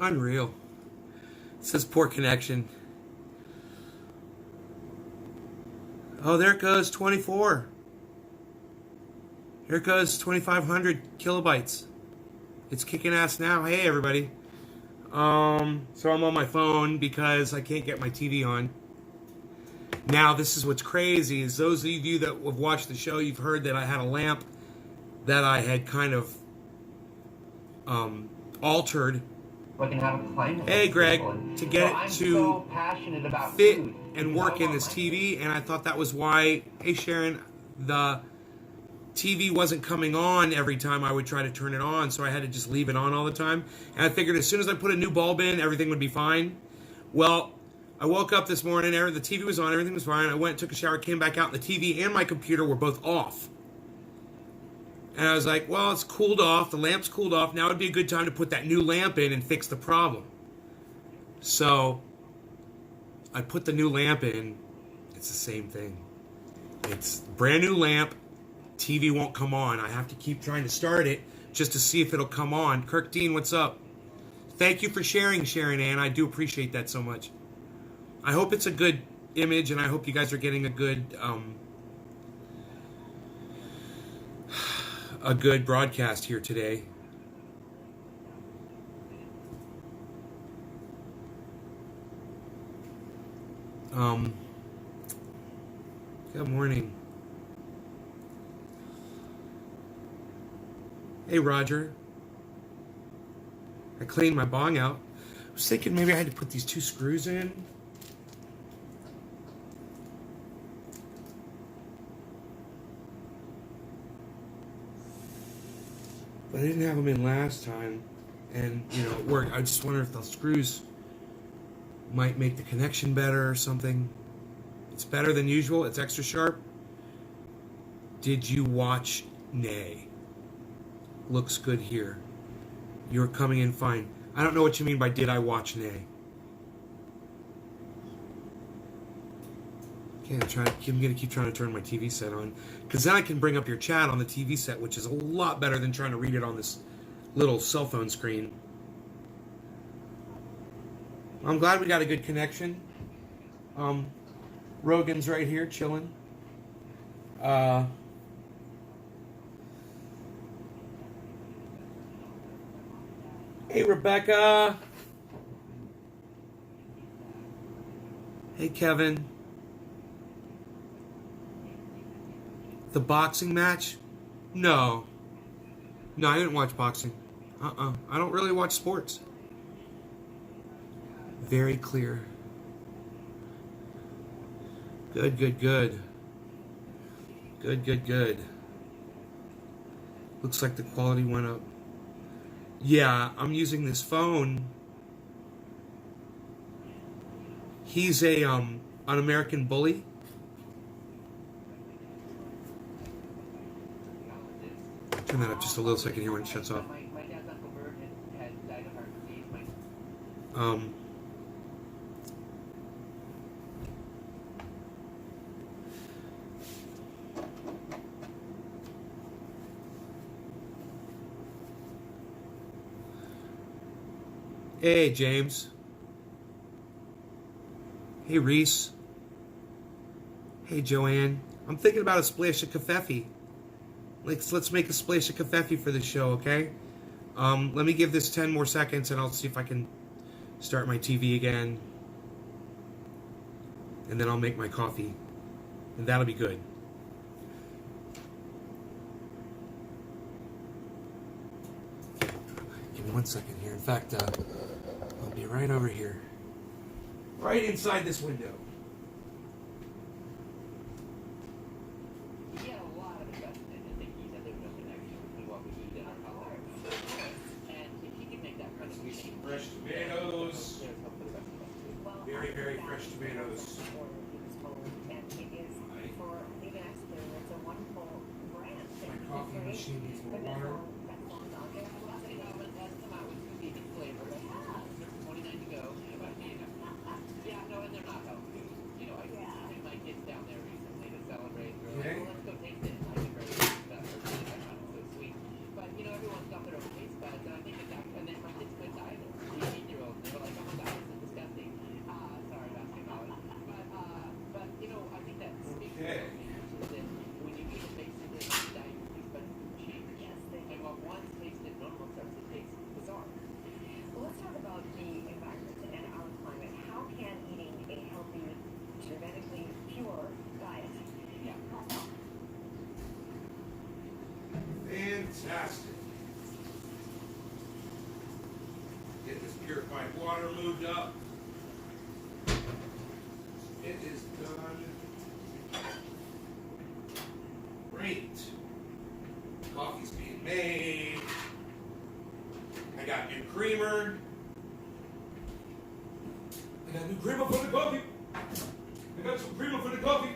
Unreal. It says poor connection. Oh, there it goes, 24. Here it goes, 2,500 kilobytes. It's kicking ass now. Hey, everybody. So I'm on my phone because I can't get my TV on. Now, this is what's crazy, is those of you that have watched the show, you've heard that I had a lamp that I had kind of altered. Hey, Greg, to get it to fit and work in this TV, and I thought that was why, hey, Sharon, the TV wasn't coming on every time I would try to turn it on, so I had to just leave it on all the time. And I figured as soon as I put a new bulb in, everything would be fine. Well, I woke up this morning, the TV was on, everything was fine. I went, took a shower, came back out, and the TV and my computer were both off. And I was like, well, it's cooled off, the lamp's cooled off, now would be a good time to put that new lamp in and fix the problem. So, I put the new lamp in, it's the same thing. It's a brand new lamp, TV won't come on. I have to keep trying to start it just to see if it'll come on. Kirk Dean, what's up? Thank you for sharing, Sharon Ann. I do appreciate that so much. I hope it's a good image, and I hope you guys are getting a good broadcast here today. Good morning. Hey, Roger. I cleaned my bong out. I was thinking maybe I had to put these 2 screws in. But I didn't have them in last time. And, it worked. I just wonder if the screws might make the connection better or something. It's better than usual. It's extra sharp. Did you watch Nay? Looks good here. You're coming in fine. I don't know what you mean by did I watch Nay. Okay, I'm going to keep trying to turn my TV set on. Because then I can bring up your chat on the TV set, which is a lot better than trying to read it on this little cell phone screen. I'm glad we got a good connection. Rogan's right here, chilling. Hey, Rebecca. Hey, Kevin. The boxing match? No. No, I didn't watch boxing. I don't really watch sports. Very clear. Good, good, good. Good, good, good. Looks like the quality went up. Yeah, I'm using this phone. He's an American Bully. Turn that up just a little so I can hear when it shuts off. Hey, James. Hey, Reese. Hey, Joanne. I'm thinking about a splash of kefefe. Let's make a splash of kefefe for the show, okay? Let me give this 10 more seconds, and I'll see if I can start my TV again. And then I'll make my coffee. And that'll be good. Give me 1 second here. In fact, I'll be right over here. Right inside this window. Fresh tomatoes. Very, very fresh tomatoes. My coffee machine needs more water. Okay. Fantastic. Get this purified water moved up. It is done. Great. Coffee's being made. I got new creamer. I got new creamer for the coffee. I got some creamer for the coffee.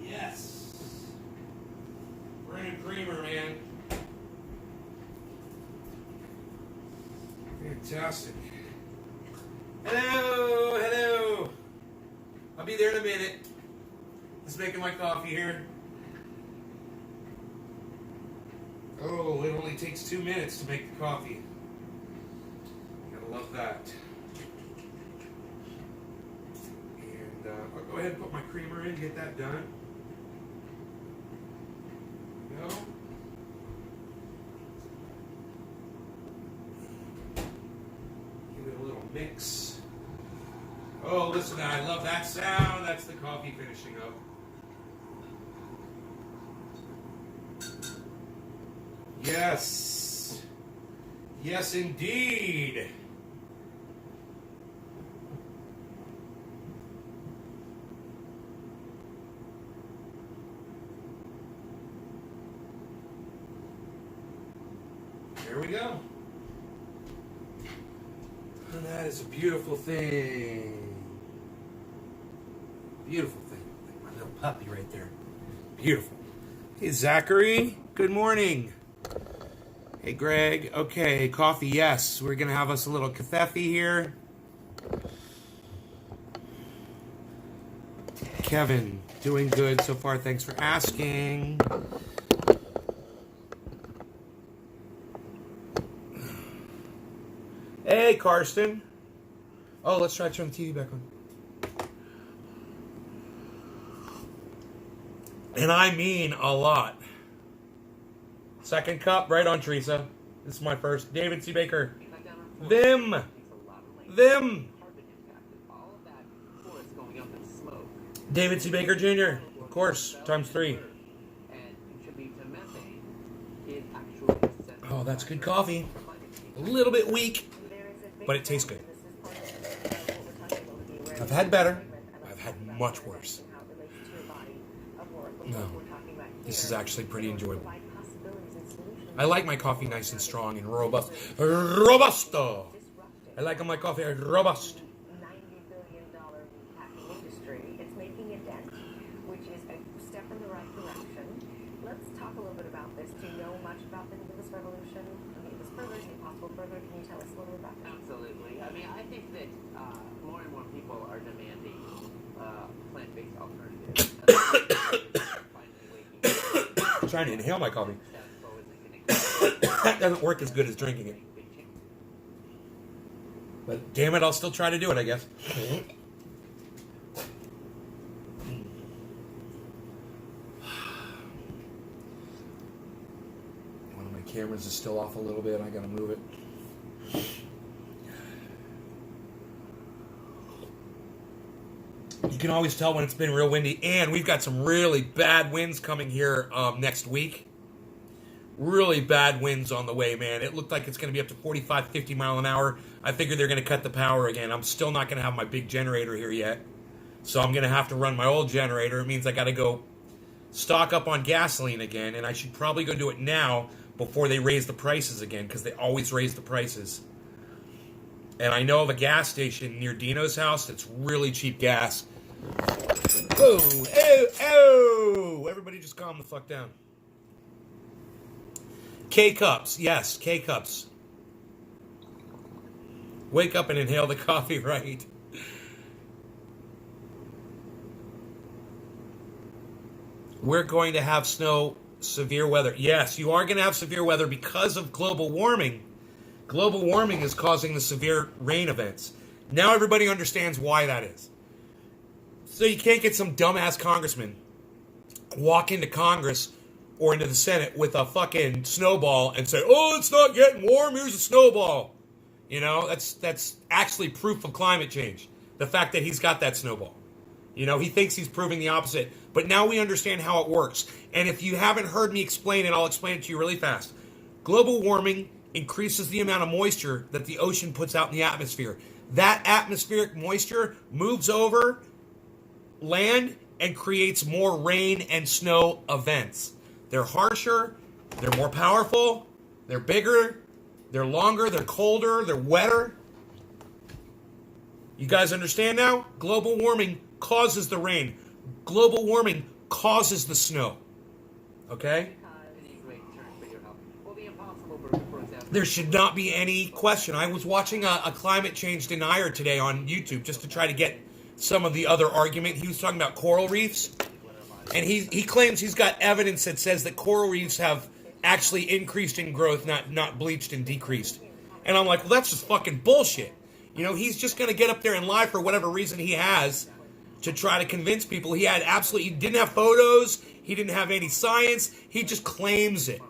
Yes. Brand new creamer, man. Fantastic. Hello, hello. I'll be there in a minute. Just making my coffee here. Oh, it only takes 2 minutes to make the coffee. Gotta love that. And I'll go ahead and put my creamer in, get that done. There we go. Give it a little mix. Oh, listen, I love that sound. That's the coffee finishing up. Yes. Yes, indeed. There we go. And that is a beautiful thing. Beautiful thing. Like my little puppy right there. Beautiful. Hey, Zachary. Good morning. Hey, Greg. Okay, coffee, yes. We're going to have us a little cafefe here. Kevin, doing good so far. Thanks for asking. Hey, Karsten. Oh, let's try turning the TV back on. And I mean a lot. Second cup, right on, Teresa. This is my first. David C. Baker. Them. David C. Baker Jr., of course, times 3. Oh, that's good coffee. A little bit weak, but it tastes good. I've had better. I've had much worse. No, this is actually pretty enjoyable. I like my coffee nice and strong and robust. Robusto! I like my coffee robust. $90 billion packing industry. It's making a dent, which is a step in the right direction. Let's talk a little bit about this. Do you know much about the Needless Revolution? Needless Burgers, Impossible Burger. Can you tell us a little bit about that? Absolutely. I mean, I think that more and more people are demanding plant-based alternatives. I'm trying to inhale my coffee. That doesn't work as good as drinking it. But damn it, I'll still try to do it, I guess. One of my cameras is still off a little bit. I gotta move it. You can always tell when it's been real windy, and we've got some really bad winds coming here next week. Really bad winds on the way, man. It looked like it's going to be up to 45, 50 mile an hour. I figured they're going to cut the power again. I'm still not going to have my big generator here yet. So I'm going to have to run my old generator. It means I got to go stock up on gasoline again. And I should probably go do it now before they raise the prices again, because they always raise the prices. And I know of a gas station near Dino's house that's really cheap gas. Oh, oh, oh! Everybody just calm the fuck down. K-Cups, yes, K-Cups. Wake up and inhale the coffee, right? We're going to have snow, severe weather. Yes, you are going to have severe weather because of global warming. Global warming is causing the severe rain events. Now everybody understands why that is. So you can't get some dumbass congressman walk into Congress or into the Senate with a fucking snowball and say, oh, it's not getting warm, here's a snowball. You know, that's actually proof of climate change. The fact that he's got that snowball. You know, he thinks he's proving the opposite. But now we understand how it works. And if you haven't heard me explain it, I'll explain it to you really fast. Global warming increases the amount of moisture that the ocean puts out in the atmosphere. That atmospheric moisture moves over land and creates more rain and snow events. They're harsher, they're more powerful, they're bigger, they're longer, they're colder, they're wetter. You guys understand now? Global warming causes the rain. Global warming causes the snow. Okay? There should not be any question. I was watching a climate change denier today on YouTube just to try to get some of the other argument. He was talking about coral reefs. And he claims he's got evidence that says that coral reefs have actually increased in growth, not bleached and decreased. And I'm like, well, that's just fucking bullshit. You know, he's just going to get up there and lie for whatever reason he has to try to convince people. He didn't have photos. He didn't have any science. He just claims it.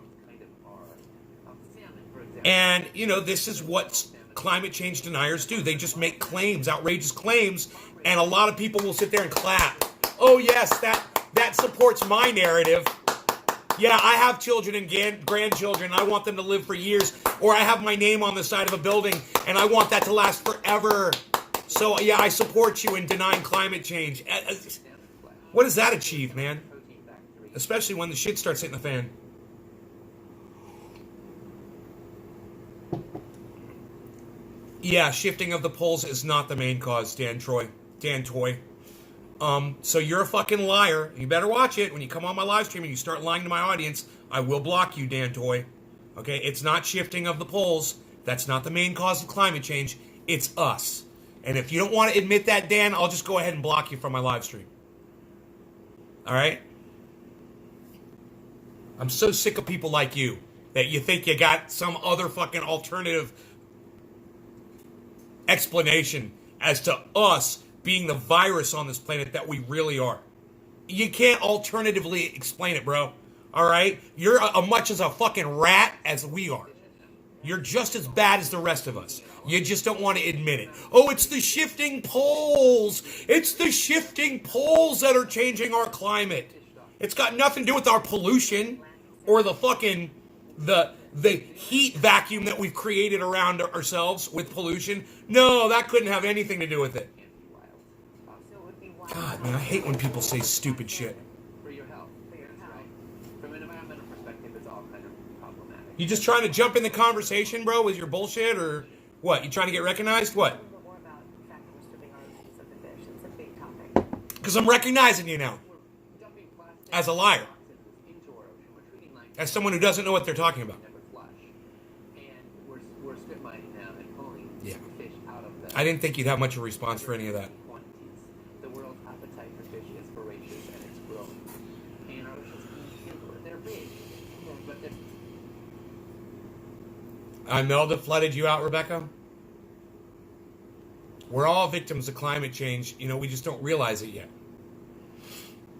And, you know, this is what climate change deniers do. They just make claims, outrageous claims, and a lot of people will sit there and clap. Oh, yes, that supports my narrative. Yeah, I have children and grandchildren. I want them to live for years. Or I have my name on the side of a building, and I want that to last forever. So, yeah, I support you in denying climate change. What does that achieve, man? Especially when the shit starts hitting the fan. Yeah, shifting of the poles is not the main cause, Dan Toy. So you're a fucking liar. You better watch it. When you come on my live stream and you start lying to my audience, I will block you, Dan Toy. Okay, it's not shifting of the poles. That's not the main cause of climate change. It's us. And if you don't want to admit that, Dan, I'll just go ahead and block you from my live stream. All right? I'm so sick of people like you that you think you got some other fucking alternative explanation as to us being the virus on this planet that we really are. You can't alternatively explain it, bro. All right? You're as much as a fucking rat as we are. You're just as bad as the rest of us. You just don't want to admit it. Oh, it's the shifting poles. It's the shifting poles that are changing our climate. It's got nothing to do with our pollution or the fucking the heat vacuum that we've created around ourselves with pollution. No, that couldn't have anything to do with it. God, man, I hate when people say stupid shit. For your health. From an environmental perspective, it's all kind of problematic. You just trying to jump in the conversation, bro, with your bullshit, or what? You trying to get recognized? What? Because I'm recognizing you now. As a liar. As someone who doesn't know what they're talking about. We're strip mining now and pulling fish out of the... I didn't think you'd have much of a response for any of that. The world's appetite for fish is voracious and it's growing. And our oceans, they're big, but they're... Imelda flooded you out, Rebecca? We're all victims of climate change. You know, we just don't realize it yet.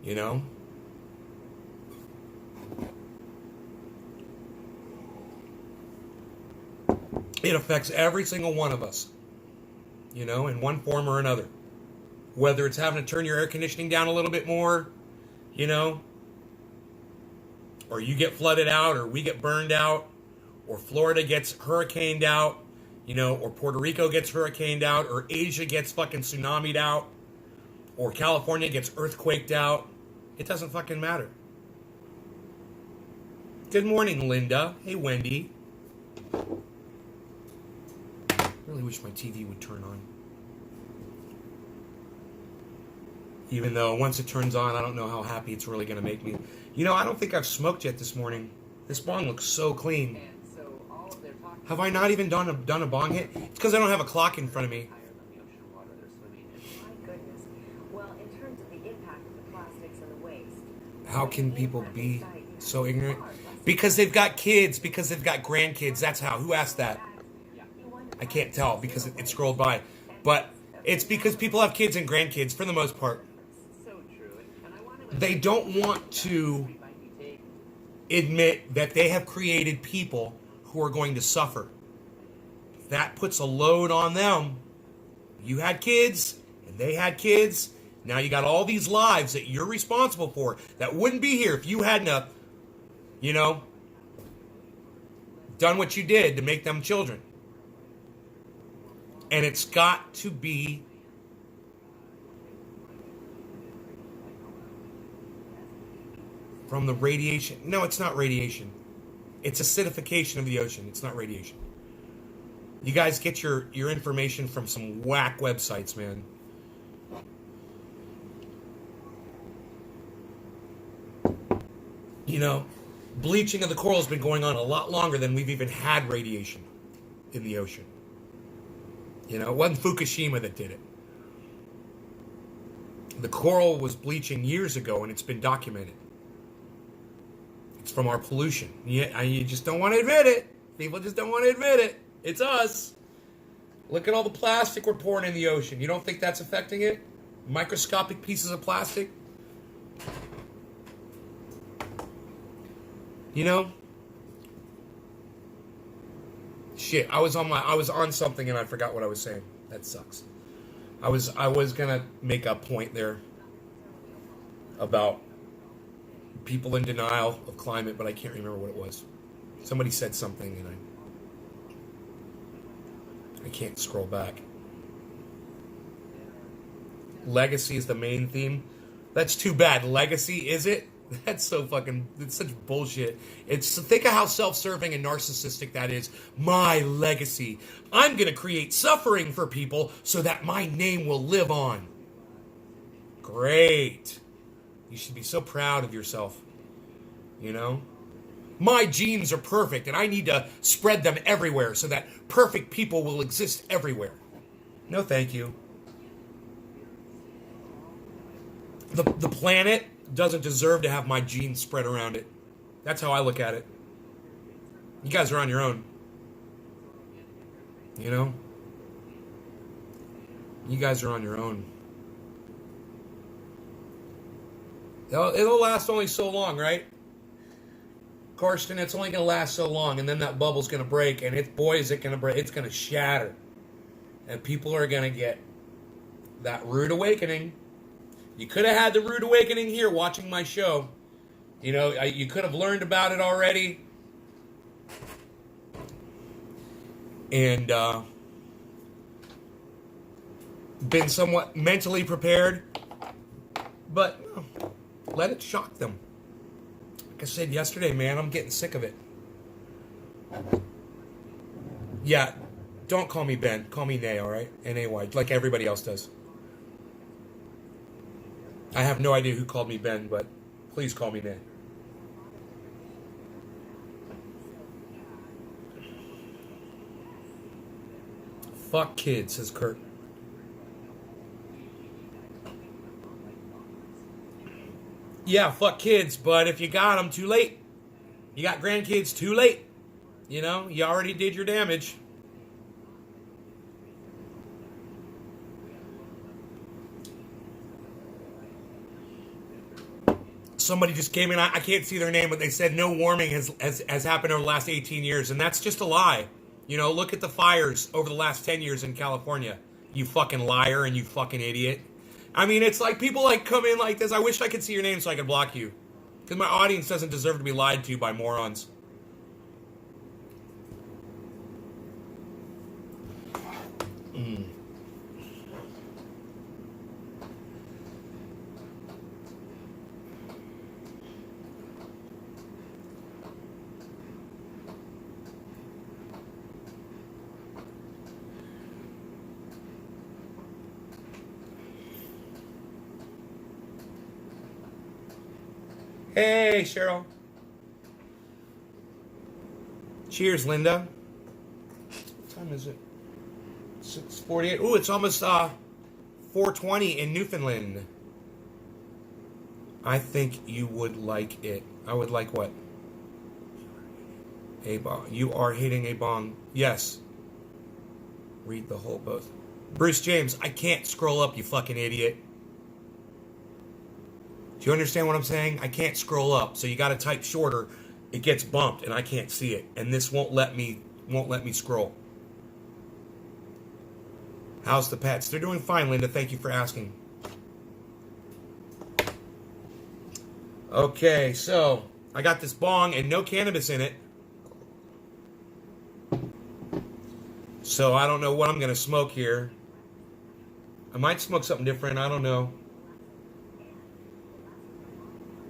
You know? It affects every single one of us, you know, in one form or another. Whether it's having to turn your air conditioning down a little bit more, you know, or you get flooded out, or we get burned out, or Florida gets hurricaned out, you know, or Puerto Rico gets hurricaned out, or Asia gets fucking tsunamied out, or California gets earthquaked out. It doesn't fucking matter. Good morning, Linda. Hey, Wendy. I really wish my TV would turn on. Even though once it turns on, I don't know how happy it's really going to make me. You know, I don't think I've smoked yet this morning. This bong looks so clean. Have I not even done a bong hit? It's because I don't have a clock in front of me. My goodness. Well, in terms of the impact of the plastics and the waste. How can people be so ignorant? Because they've got kids, because they've got grandkids. That's how. Who asked that? I can't tell because it scrolled by. But it's because people have kids and grandkids for the most part. They don't want to admit that they have created people who are going to suffer. That puts a load on them. You had kids, and they had kids. Now you got all these lives that you're responsible for that wouldn't be here if you hadn't, done what you did to make them children. And it's got to be from the radiation. No, it's not radiation. It's acidification of the ocean. It's not radiation. You guys get your information from some whack websites, man. Bleaching of the coral has been going on a lot longer than we've even had radiation in the ocean. It wasn't Fukushima that did it. The coral was bleaching years ago, and it's been documented. It's from our pollution. You just don't want to admit it. People just don't want to admit it. It's us. Look at all the plastic we're pouring in the ocean. You don't think that's affecting it? Microscopic pieces of plastic? Shit, I was on something and I forgot what I was saying. That sucks. I was gonna make a point there about people in denial of climate, but I can't remember what it was. Somebody said something and I can't scroll back. Legacy is the main theme. That's too bad. Legacy, is it? That's so fucking, it's such bullshit. Think of how self-serving and narcissistic that is. My legacy. I'm going to create suffering for people so that my name will live on. Great. You should be so proud of yourself. My genes are perfect and I need to spread them everywhere so that perfect people will exist everywhere. No, thank you. The planet doesn't deserve to have my genes spread around it. That's how I look at it. You guys are on your own. You guys are on your own. It'll last only so long, right? Karsten, it's only going to last so long, and then that bubble's going to break, and is it going to break. It's going to shatter. And people are going to get that rude awakening. You could have had the rude awakening here watching my show. You could have learned about it already. And been somewhat mentally prepared. But let it shock them. Like I said yesterday, man, I'm getting sick of it. Yeah, don't call me Ben. Call me Nay, all right? N-A-Y, like everybody else does. I have no idea who called me Ben, but please call me Nay. Fuck kids, says Kurt. Yeah, fuck kids, but if you got them, too late. You got grandkids, too late. You already did your damage. Somebody just came in, I can't see their name, but they said no warming has happened over the last 18 years, and that's just a lie. Look at the fires over the last 10 years in California. You fucking liar and you fucking idiot. I mean, it's like people come in like this. I wish I could see your name so I could block you. Because my audience doesn't deserve to be lied to by morons. Hey, Cheryl. Cheers, Linda. What time is it? 6:48. Ooh, it's almost 4:20 in Newfoundland. I think you would like it. I would like what? A bong. You are hitting a bong. Yes. Read the whole both. Bruce James, I can't scroll up, you fucking idiot. Do you understand what I'm saying? I can't scroll up, so you got to type shorter. It gets bumped, and I can't see it, and this won't let me scroll. How's the pets? They're doing fine, Linda. Thank you for asking. Okay, so I got this bong and no cannabis in it. So I don't know what I'm going to smoke here. I might smoke something different. I don't know.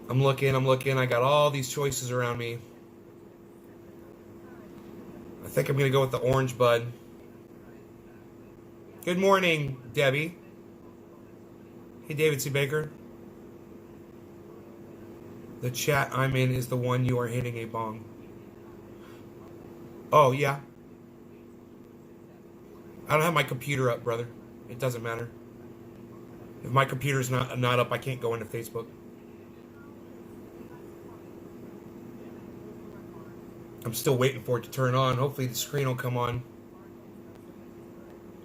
I'm looking. I got all these choices around me. I think I'm going to go with the orange bud. Good morning, Debbie. Hey, David C. Baker. The chat I'm in is the one you are hitting a bong. Oh, yeah. I don't have my computer up, brother. It doesn't matter. If my computer's not up, I can't go into Facebook. I'm still waiting for it to turn on. Hopefully the screen will come on.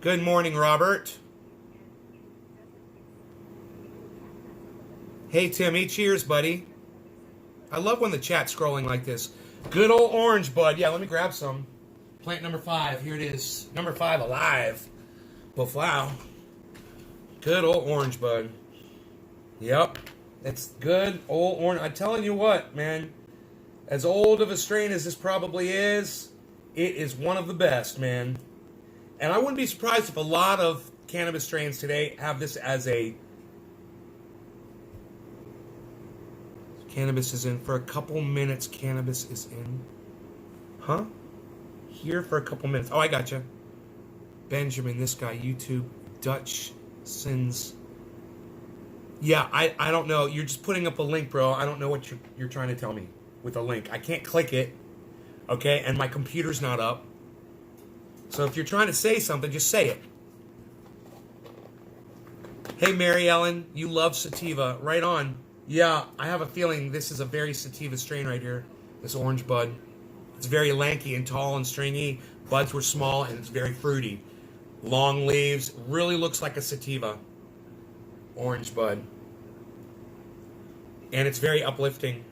Good morning, Robert. Hey, Timmy. Cheers, buddy. I love when the chat's scrolling like this. Good old orange bud. Yeah, let me grab some. Plant number 5. Here it is. Number 5 alive. Well, wow. Good old orange bud. Yep. It's good old orange. I'm telling you what, man. As old of a strain as this probably is, it is one of the best, man. And I wouldn't be surprised if a lot of cannabis strains today have this as a... Cannabis is in for a couple minutes. Cannabis is in. Huh? Here for a couple minutes. Oh, I gotcha. Benjamin, this guy, YouTube, Dutch Sins. Yeah, I don't know. You're just putting up a link, bro. I don't know what you're trying to tell me with a link. I can't click it, okay? And my computer's not up. So if you're trying to say something, just say it. Hey, Mary Ellen, you love sativa. Right on. Yeah, I have a feeling this is a very sativa strain right here. This orange bud. It's very lanky and tall and stringy. Buds were small and it's very fruity. Long leaves. Really looks like a sativa. Orange bud. And it's very uplifting.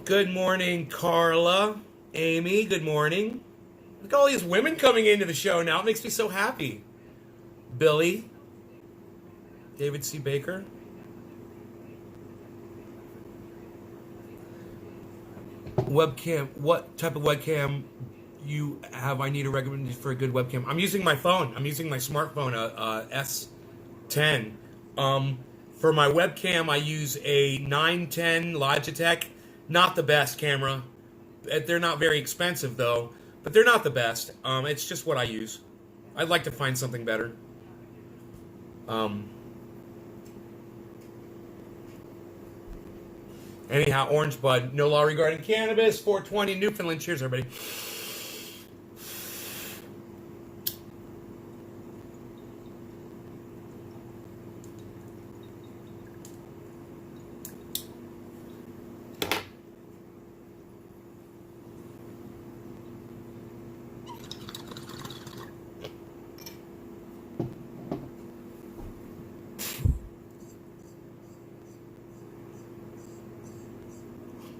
Good morning, Carla. Amy, good morning. Look at all these women coming into the show now. It makes me so happy. Billy. David C. Baker. Webcam. What type of webcam you have? I need a recommendation for a good webcam. I'm using my phone. I'm using my smartphone, S10. For my webcam, I use a 910 Logitech. Not the best camera. They're not very expensive, though. But they're not the best. It's just what I use. I'd like to find something better. Anyhow, orange bud. No law regarding cannabis. 420 Newfoundland. Cheers, everybody.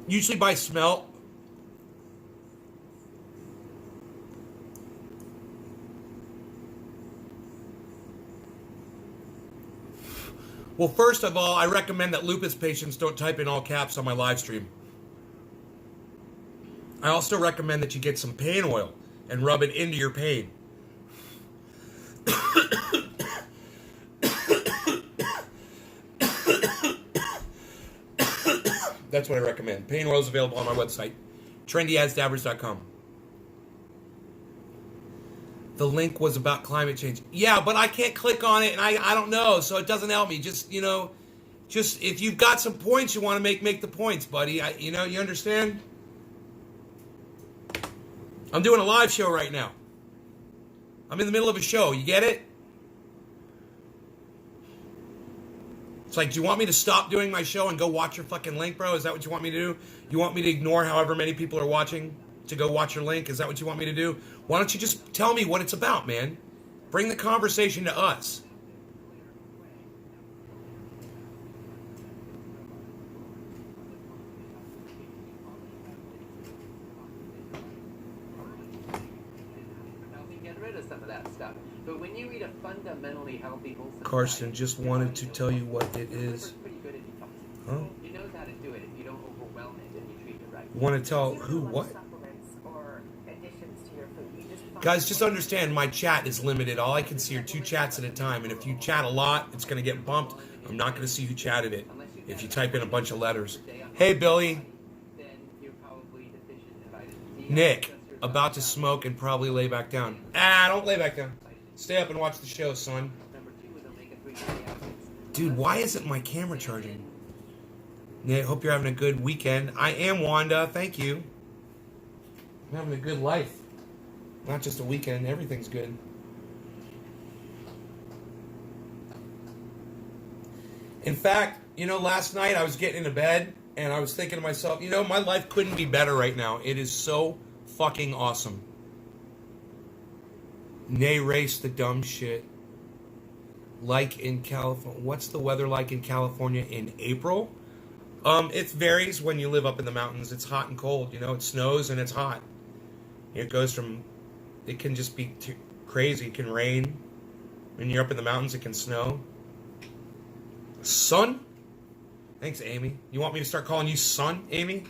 Usually by smell. Well, first of all, I recommend that lupus patients don't type in all caps on my live stream. I also recommend that you get some pain oil and rub it into your pain. That's what I recommend. Pain oil is available on my website, trendyasdabbers.com. The link was about climate change. Yeah, but I can't click on it, and I don't know, so it doesn't help me. Just, just if you've got some points you want to make the points, buddy. You understand? I'm doing a live show right now. I'm in the middle of a show. You get it? It's like, do you want me to stop doing my show and go watch your fucking link, bro? Is that what you want me to do? You want me to ignore however many people are watching to go watch your link? Is that what you want me to do? Why don't you just tell me what it's about, man? Bring the conversation to us. Now we get rid of into some of that stuff. But when you eat a fundamentally healthy, wholesome Carson diet, just wanted to tell you what it is. pretty good at detoxing. Huh? He knows how to do it if you don't overwhelm it and you treat it right. You want to tell You don't who want what? supplements or additions to your food. You just find Guys, just understand my chat is limited. All I can see are 2 chats at a time. And if you chat a lot, it's going to get bumped. I'm not going to see who chatted it if you type in a bunch of letters. Hey, Billy. Then you're probably deficient in vitamin D. Nick, about to smoke and probably lay back down. Don't lay back down. Stay up and watch the show, son. Number 2 is omega-3 fatty acids. Dude, why isn't my camera charging? Nick, hope you're having a good weekend. I am, Wanda. Thank you. I'm having a good life. Not just a weekend. Everything's good. In fact, last night I was getting into bed and I was thinking to myself, my life couldn't be better right now. It is so fucking awesome. Nay, race the dumb shit. Like in California. What's the weather like in California in April? It varies when you live up in the mountains. It's hot and cold. It snows and it's hot. It goes from, it can just be crazy. It can rain. When you're up in the mountains, it can snow. Son? Thanks, Amy. You want me to start calling you son, Amy?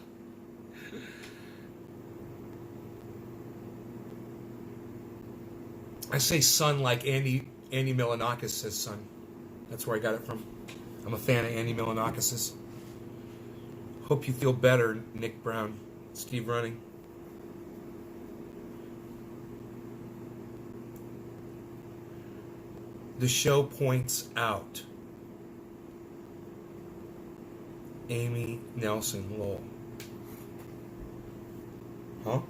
I say son like Andy Milonakis says son. That's where I got it from. I'm a fan of Andy Milonakis's. Hope you feel better, Nick Brown. Steve Running. The show points out. Amy Nelson Lowell. Huh?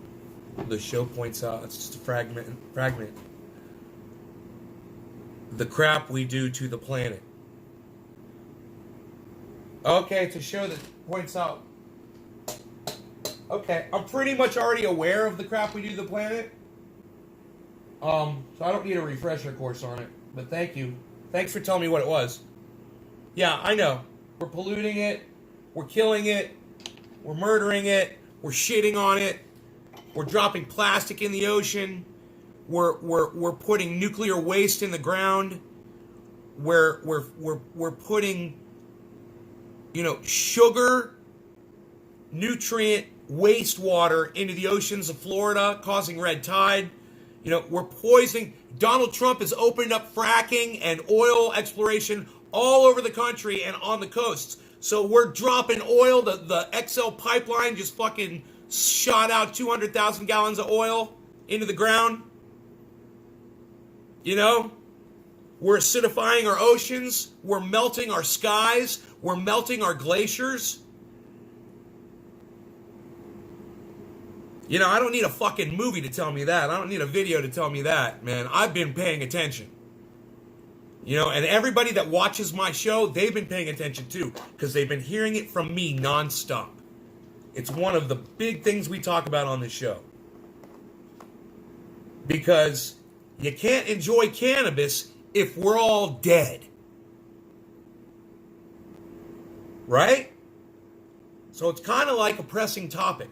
The show points out. It's just a fragment. The crap we do to the planet. Okay, it's a show that points out. Okay, I'm pretty much already aware of the crap we do to the planet. So I don't need a refresher course on it. But thank you. Thanks for telling me what it was. Yeah, I know. We're polluting it. We're killing it. We're murdering it. We're shitting on it. We're dropping plastic in the ocean. We're putting nuclear waste in the ground. We're putting, sugar, nutrient, wastewater into the oceans of Florida, causing red tide. We're poisoning. Donald Trump has opened up fracking and oil exploration all over the country and on the coasts. So we're dropping oil. The XL pipeline just fucking shot out 200,000 gallons of oil into the ground. We're acidifying our oceans. We're melting our skies. We're melting our glaciers. I don't need a fucking movie to tell me that. I don't need a video to tell me that, man. I've been paying attention. And everybody that watches my show, they've been paying attention too, because they've been hearing it from me nonstop. It's one of the big things we talk about on this show. Because you can't enjoy cannabis if we're all dead. Right? So it's kind of like a pressing topic.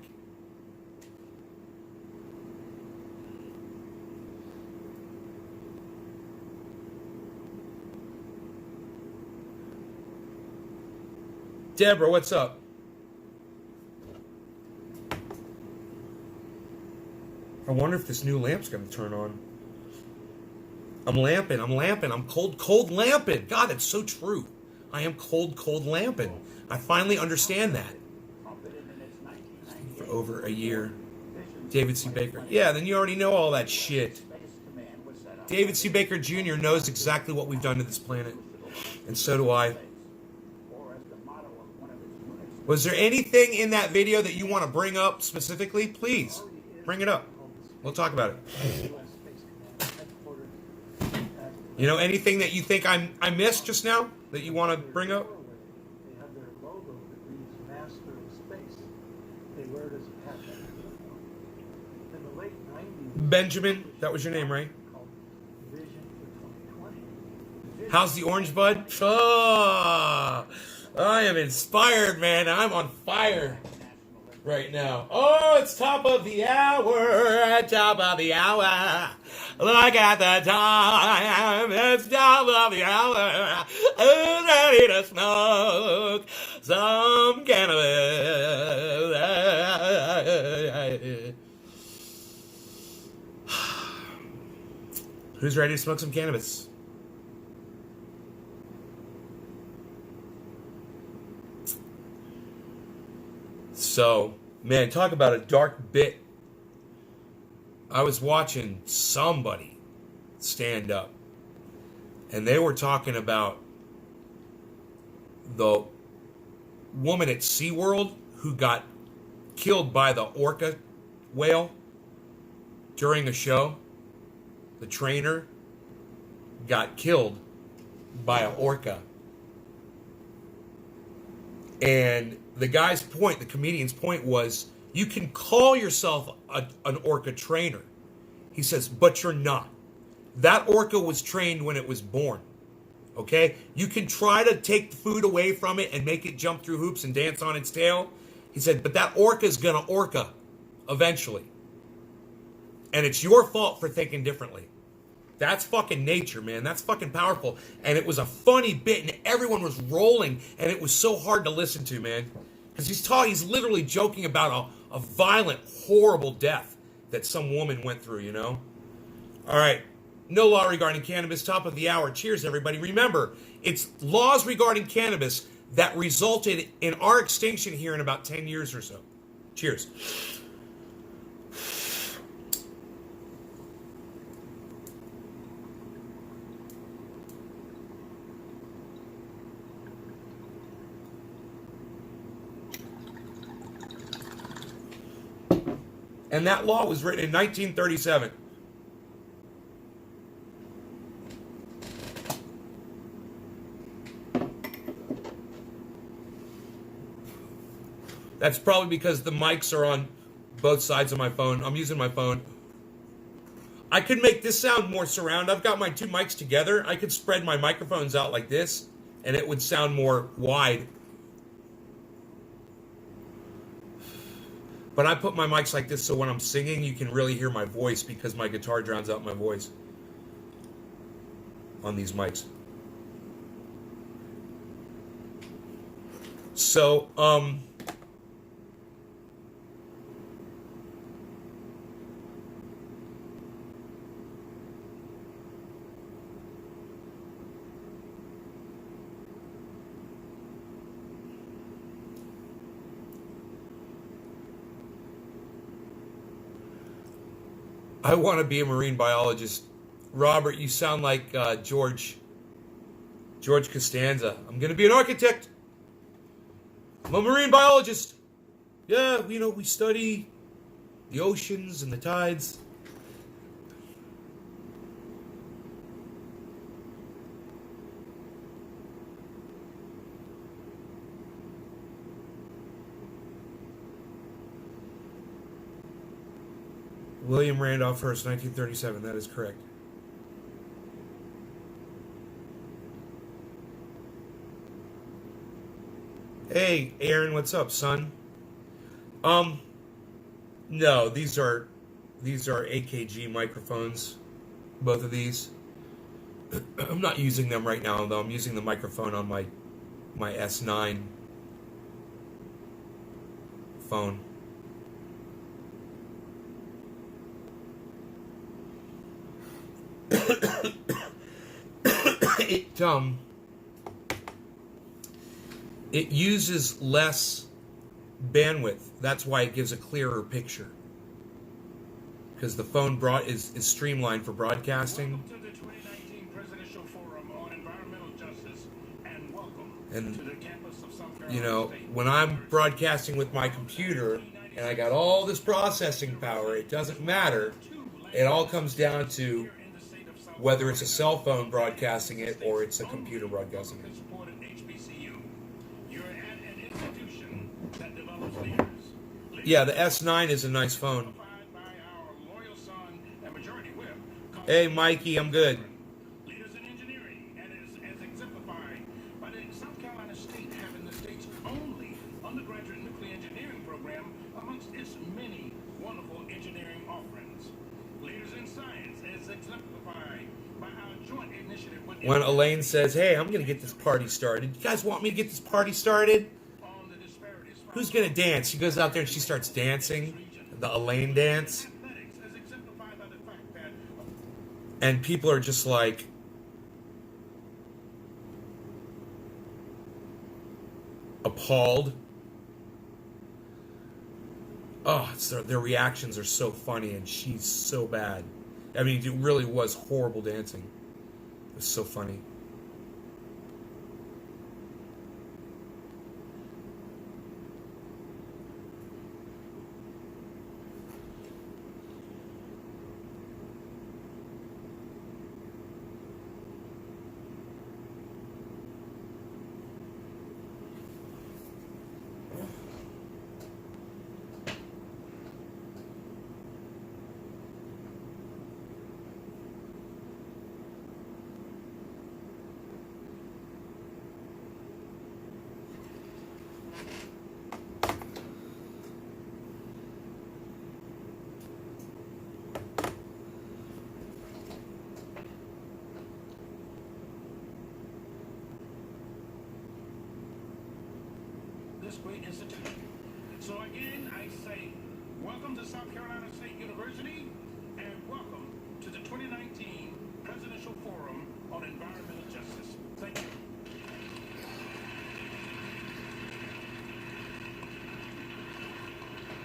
Deborah, what's up? I wonder if this new lamp's going to turn on. I'm lamping. I'm cold lamping. God, that's so true. I am cold lamping. I finally understand that. For over a year. David C. Baker. Yeah, then you already know all that shit. David C. Baker Jr. knows exactly what we've done to this planet. And so do I. Was there anything in that video that you want to bring up specifically? Please, bring it up. We'll talk about it. Anything that you think I missed just now that you want to bring up? They have their logo that reads Master of Space. They wear it as a hat. In the late 90s... Benjamin, that was your name, right? ...called Vision for 2020. How's the orange bud? Oh, I am inspired, man. I'm on fire. right now. Oh, it's top of the hour. Top of the hour. Look at the time. It's top of the hour. Who's ready to smoke some cannabis? Who's ready to smoke some cannabis? So, man, talk about a dark bit. I was watching somebody stand up, and they were talking about the woman at SeaWorld who got killed by the orca whale during a show. The trainer got killed by an orca. And the guy's point, the comedian's point was, you can call yourself an orca trainer. He says, but you're not. That orca was trained when it was born. Okay? You can try to take the food away from it and make it jump through hoops and dance on its tail. He said, but that orca is going to orca eventually. And it's your fault for thinking differently. That's fucking nature, man. That's fucking powerful. And it was a funny bit, and everyone was rolling, and it was so hard to listen to, man. Because he's literally joking about a violent, horrible death that some woman went through, you know? All right. No law regarding cannabis. Top of the hour. Cheers, everybody. Remember, it's laws regarding cannabis that resulted in our extinction here in about 10 years or so. Cheers. And that law was written in 1937. That's probably because the mics are on both sides of my phone. I'm using my phone. I could make this sound more surround. I've got my two mics together. I could spread my microphones out like this, and it would sound more wide. But I put my mics like this so when I'm singing, you can really hear my voice because my guitar drowns out my voice on these mics. So, I want to be a marine biologist. Robert, you sound like George Costanza. I'm going to be an architect. I'm a marine biologist. Yeah, you know, we study the oceans and the tides. William Randolph Hearst, 1937. That is correct. Hey, Aaron, what's up, son? No, these are AKG microphones. Both of these. I'm not using them right now, though. I'm using the microphone on my S9 phone. It uses less bandwidth. That's why it gives a clearer picture. Because the phone is streamlined for broadcasting. Welcome to the 2019 Presidential Forum on Environmental Justice, and welcome to the campus of South Carolina. You know, when I'm broadcasting with my computer and I got all this processing power, it doesn't matter. It all comes down to whether it's a cell phone broadcasting it or it's a computer broadcasting it. Yeah, the S9 is a nice phone. Hey, Mikey, I'm good. Leaders in engineering, and as exemplified by the South Carolina State having the state's only undergraduate nuclear engineering program exemplified by our joint initiative with When Elaine says, hey, I'm going to get this party started. You guys want me to get this party started? on the disparities Who's going to dance? She goes out there and she starts dancing. The Elaine dance. athletics as exemplified by the fact that And people are just like, appalled. Oh, their reactions are so funny, and she's so bad. I mean, it really was horrible dancing. It was so funny. this great institution. So again, I say, welcome to South Carolina State University, and welcome to the 2019 Presidential Forum on Environmental Justice. Thank you.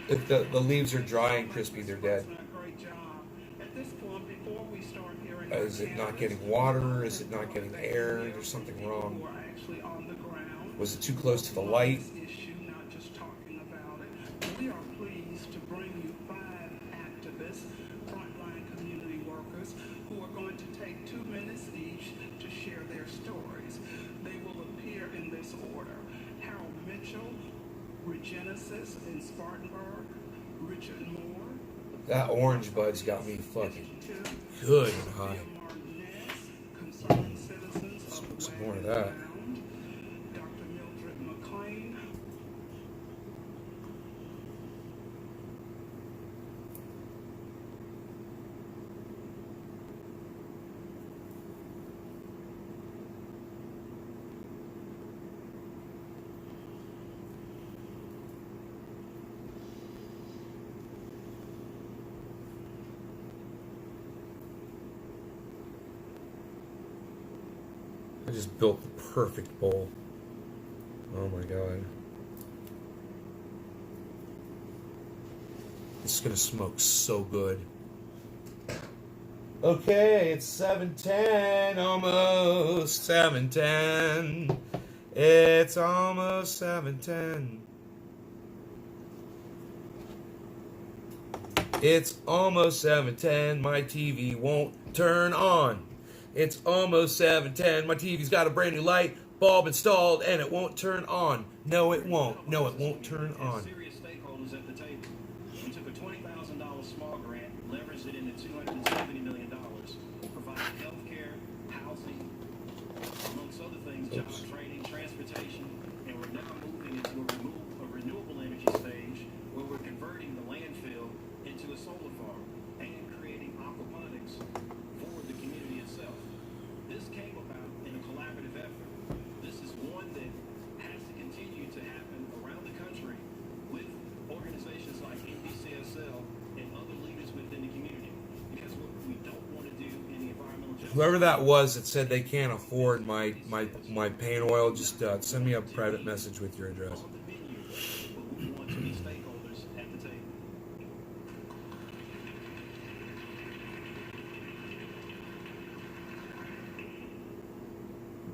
If the leaves are dry and crispy, they're dead. Great job. At this point, before we start hearing Is it not getting water? Is it not getting air? There's something wrong. who are actually on the ground, Was it too close to the light? issue, not just talking about it. We are pleased to bring you 5 activists, frontline community workers, who are going to take 2 minutes each to share their stories. They will appear in this order: Harold Mitchell, Regenesis in Spartanburg, Richard Moore. That orange bud's got me fucking good and high. Concerned citizens of Smoke some the more of Wagon that. Mound, Dr. Mildred McLean, I just built the perfect bowl. Oh my god. It's gonna smoke so good. Okay, it's 7:10, almost 7:10. It's almost 7:10. It's almost 7:10. My TV won't turn on. It's almost 7:10. My TV's got a brand new light bulb installed, and it won't turn on. No, it won't. No, it won't turn on. Serious stakeholders at the table. We took a $20,000 small grant, leveraged it into $270 million, providing health care, housing, amongst other things, job training, transportation, and we're now moving into a renewable energy stage where we're converting the landfill into a solar farm and creating aquaponics for the community itself. This came about in a collaborative effort. This is one that has to continue to happen around the country with organizations like NBCSL and other leaders within the community. Because what we don't want to do in the environmental justice... Whoever that was that said they can't afford my pain oil, just send me a private message with your address. on the menu, but we want to be stakeholders at the table.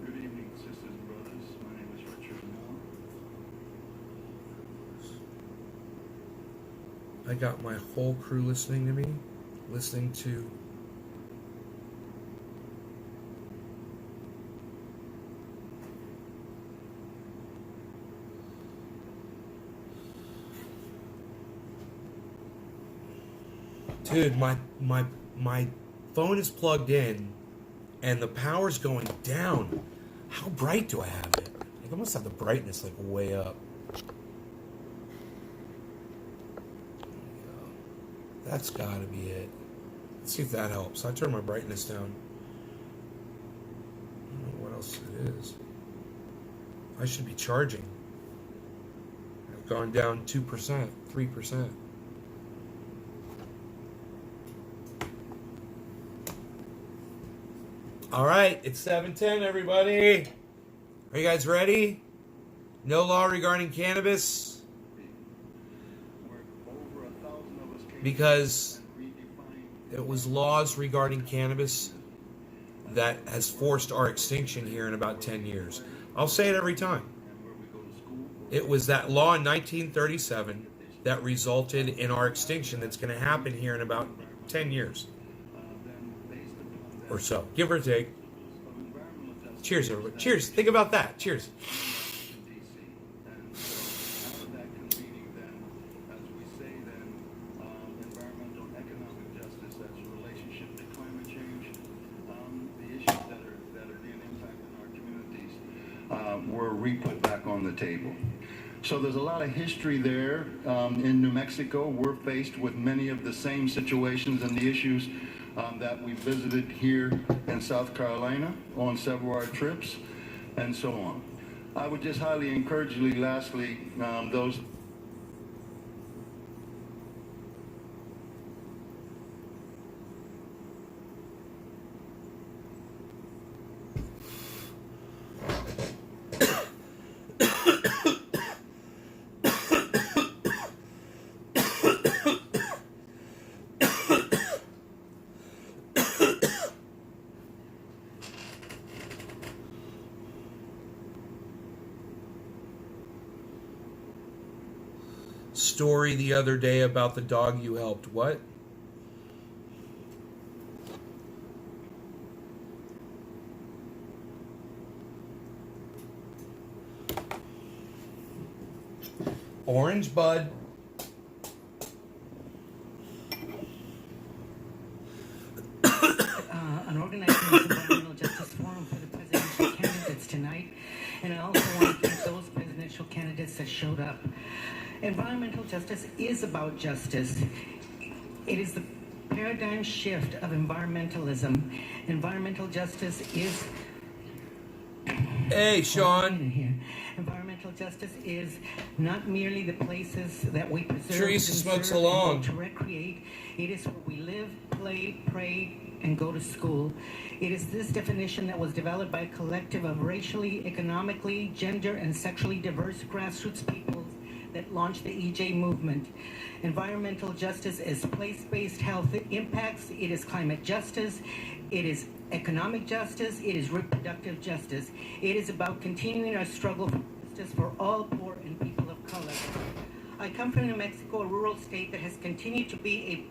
Good evening, sisters and brothers. My name is Richard Moore. I got my whole crew listening to me, listening to dude, my phone is plugged in and the power's going down. How bright do I have it? Like, I must have the brightness like way up. That's gotta be it. Let's see if that helps. I turn my brightness down. I don't know what else it is. I should be charging. I've gone down 2%, 3%. All right, it's 7:10, everybody. Are you guys ready? No law regarding cannabis. Because it was laws regarding cannabis that has forced our extinction here in about 10 years. I'll say it every time. It was that law in 1937 that resulted in our extinction that's going to happen here in about 10 years. Or so, give or take. Cheers, everybody. Cheers. Think about that. Cheers. Were re-put back on the table. So there's a lot of history there. In New Mexico, we're faced with many of the same situations and the issues that we visited here in South Carolina on several of our trips, and so on. I would just highly encourage you, lastly, those story the other day about the dog you helped. What? Orange Bud. An organizing environmental justice forum for the presidential candidates tonight, and I also want to thank those presidential candidates that showed up. Environmental justice is about justice. It is the paradigm shift of environmentalism. Environmental justice is... Hey, Sean. Environmental justice is not merely the places that we preserve Teresa and smokes serve along. and to recreate. It is where we live, play, pray, and go to school. It is this definition that was developed by a collective of racially, economically, gender, and sexually diverse grassroots peoples that launched the EJ movement. Environmental justice is place-based health impacts. It is climate justice. It is economic justice. It is reproductive justice. It is about continuing our struggle for justice for all poor and people of color. I come from New Mexico, a rural state that has continued to be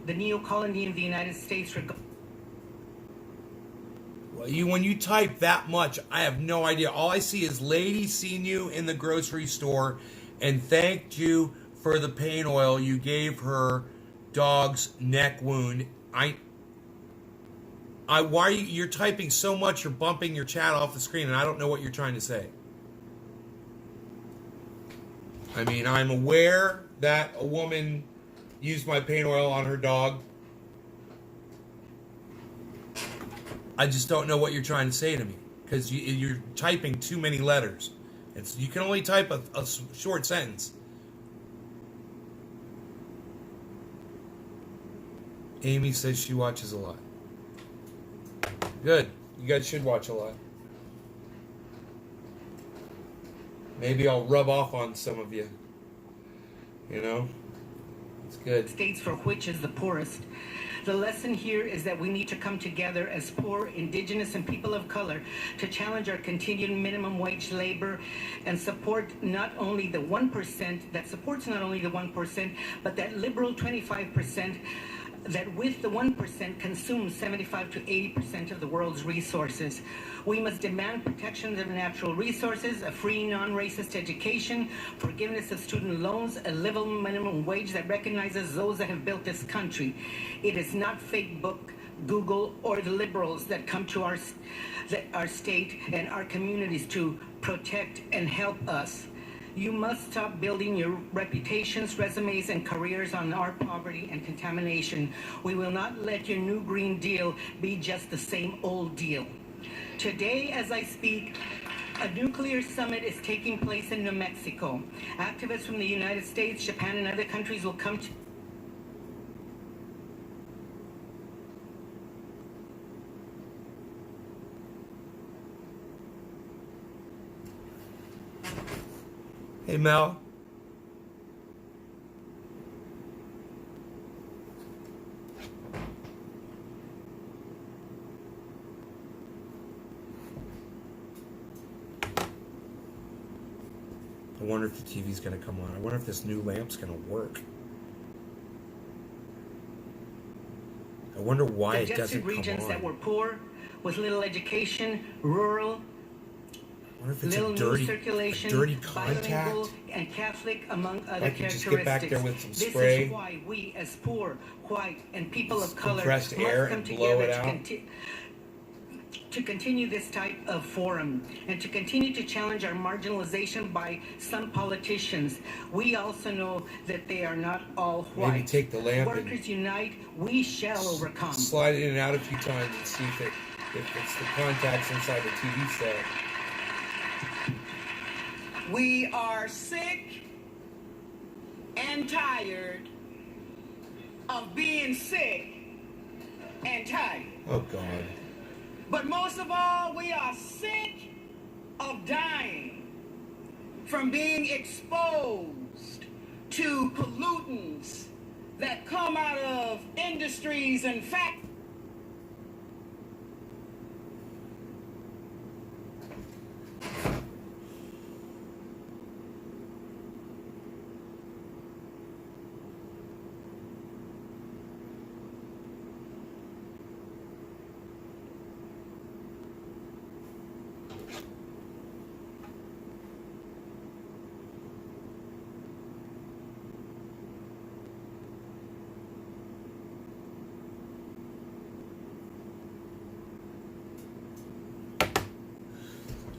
the neo-colony of the United States. Well, when you type that much, I have no idea. All I see is lady seen you in the grocery store and thanked you for the pain oil you gave her dog's neck wound. Why are you're typing so much, you're bumping your chat off the screen, and I don't know what you're trying to say. I mean, I'm aware that a woman used my pain oil on her dog. I just don't know what you're trying to say to me, because you're typing too many letters. You can only type a short sentence. Amy says she watches a lot. Good. You guys should watch a lot. Maybe I'll rub off on some of you. You know? It's good. States for which is the poorest. The lesson here is that we need to come together as poor, indigenous, and people of color to challenge our continued minimum wage labor and support not only the 1% that supports not only the 1%, but that liberal 25% that with the 1% consumes 75 to 80% of the world's resources. We must demand protections of natural resources, a free, non-racist education, forgiveness of student loans, a livable minimum wage that recognizes those that have built this country. It is not Facebook, Google, or the liberals that come to our state and our communities to protect and help us. You must stop building your reputations, resumes, and careers on our poverty and contamination. We will not let your new Green Deal be just the same old deal. Today, as I speak, a nuclear summit is taking place in New Mexico. Activists from the United States, Japan, and other countries will come to Hey, Mel. I wonder if the TV's going to come on. I wonder if this new lamp's going to work. I wonder why it doesn't come on. Regions that were poor, with little education, rural, I wonder if it's little a dirty, news circulation, dirty contact. bilingual, and Catholic, among other I could characteristics. just get back there with some spray. This is why we, as poor, white, and people of color, compressed must air come and together blow it out. To continue this type of forum and to continue to challenge our marginalization by some politicians. We also know that they are not all white. Maybe take the lamp Workers unite, we shall overcome. Slide it in and out a few times and see if it's the contacts inside the TV set. We are sick and tired of being sick and tired. Oh, God. But most of all, we are sick of dying from being exposed to pollutants that come out of industries and factories.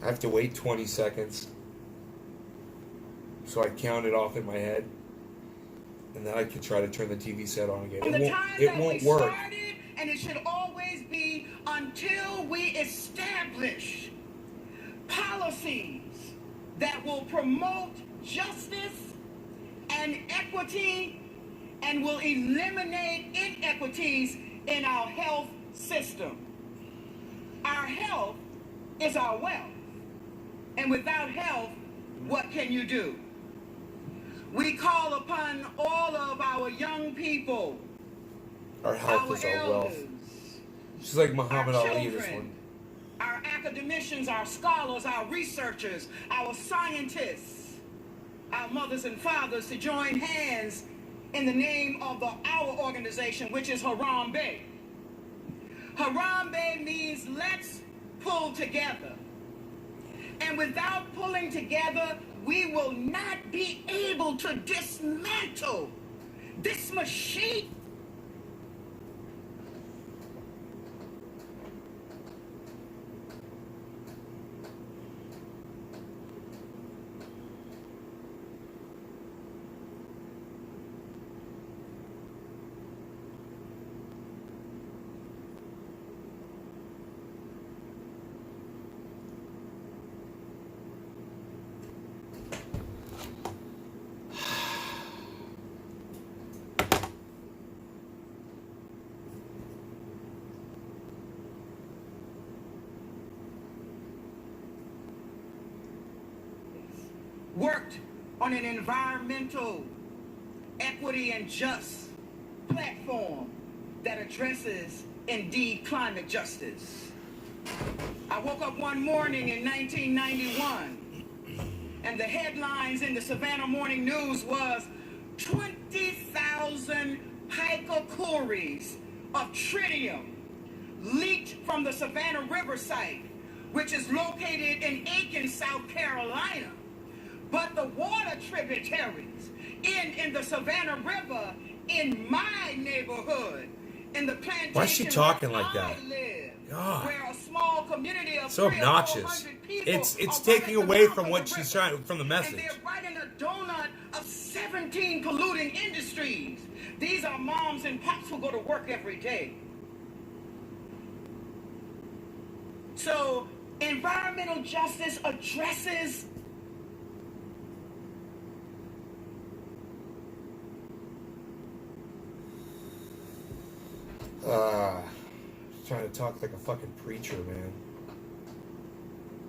I have to wait 20 seconds. So I count it off in my head. And then I can try to turn the TV set on again. It won't work. Started, and it should always be until we establish policies that will promote justice and equity and will eliminate inequities in our health system. Our health is our wealth. And without health, what can you do? We call upon all of our young people, our health is our wealth. She's like Muhammad Ali, this one. Our academicians, our scholars, our researchers, our scientists, our mothers and fathers to join hands in the name of our organization, which is Harambe. Harambe means let's pull together. And without pulling together, we will not be able to dismantle this machine. Worked on an environmental equity and just platform that addresses, indeed, climate justice. I woke up one morning in 1991 and the headlines in the Savannah Morning News was 20,000 picocuries of tritium leaked from the Savannah River site, which is located in Aiken, South Carolina. But the water tributaries in the Savannah River in my neighborhood, in the plantation why is she talking like that? I live, God. where a small community of So 300 or obnoxious. 400 people It's are taking right at the away mouth from of what the she's river. trying, from the message. And they're right in the donut of 17 polluting industries. These are moms and pops who go to work every day. So environmental justice addresses Trying to talk like a fucking preacher, man.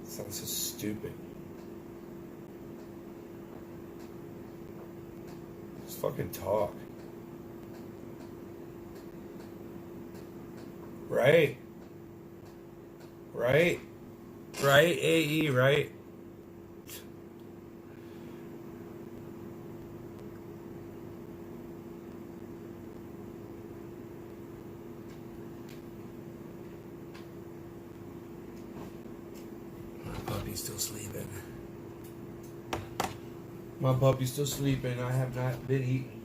Sounds so stupid. Just fucking talk. Right. Right. Right, AE, right. My puppy's still sleeping. My puppy's still sleeping. I have not been eating.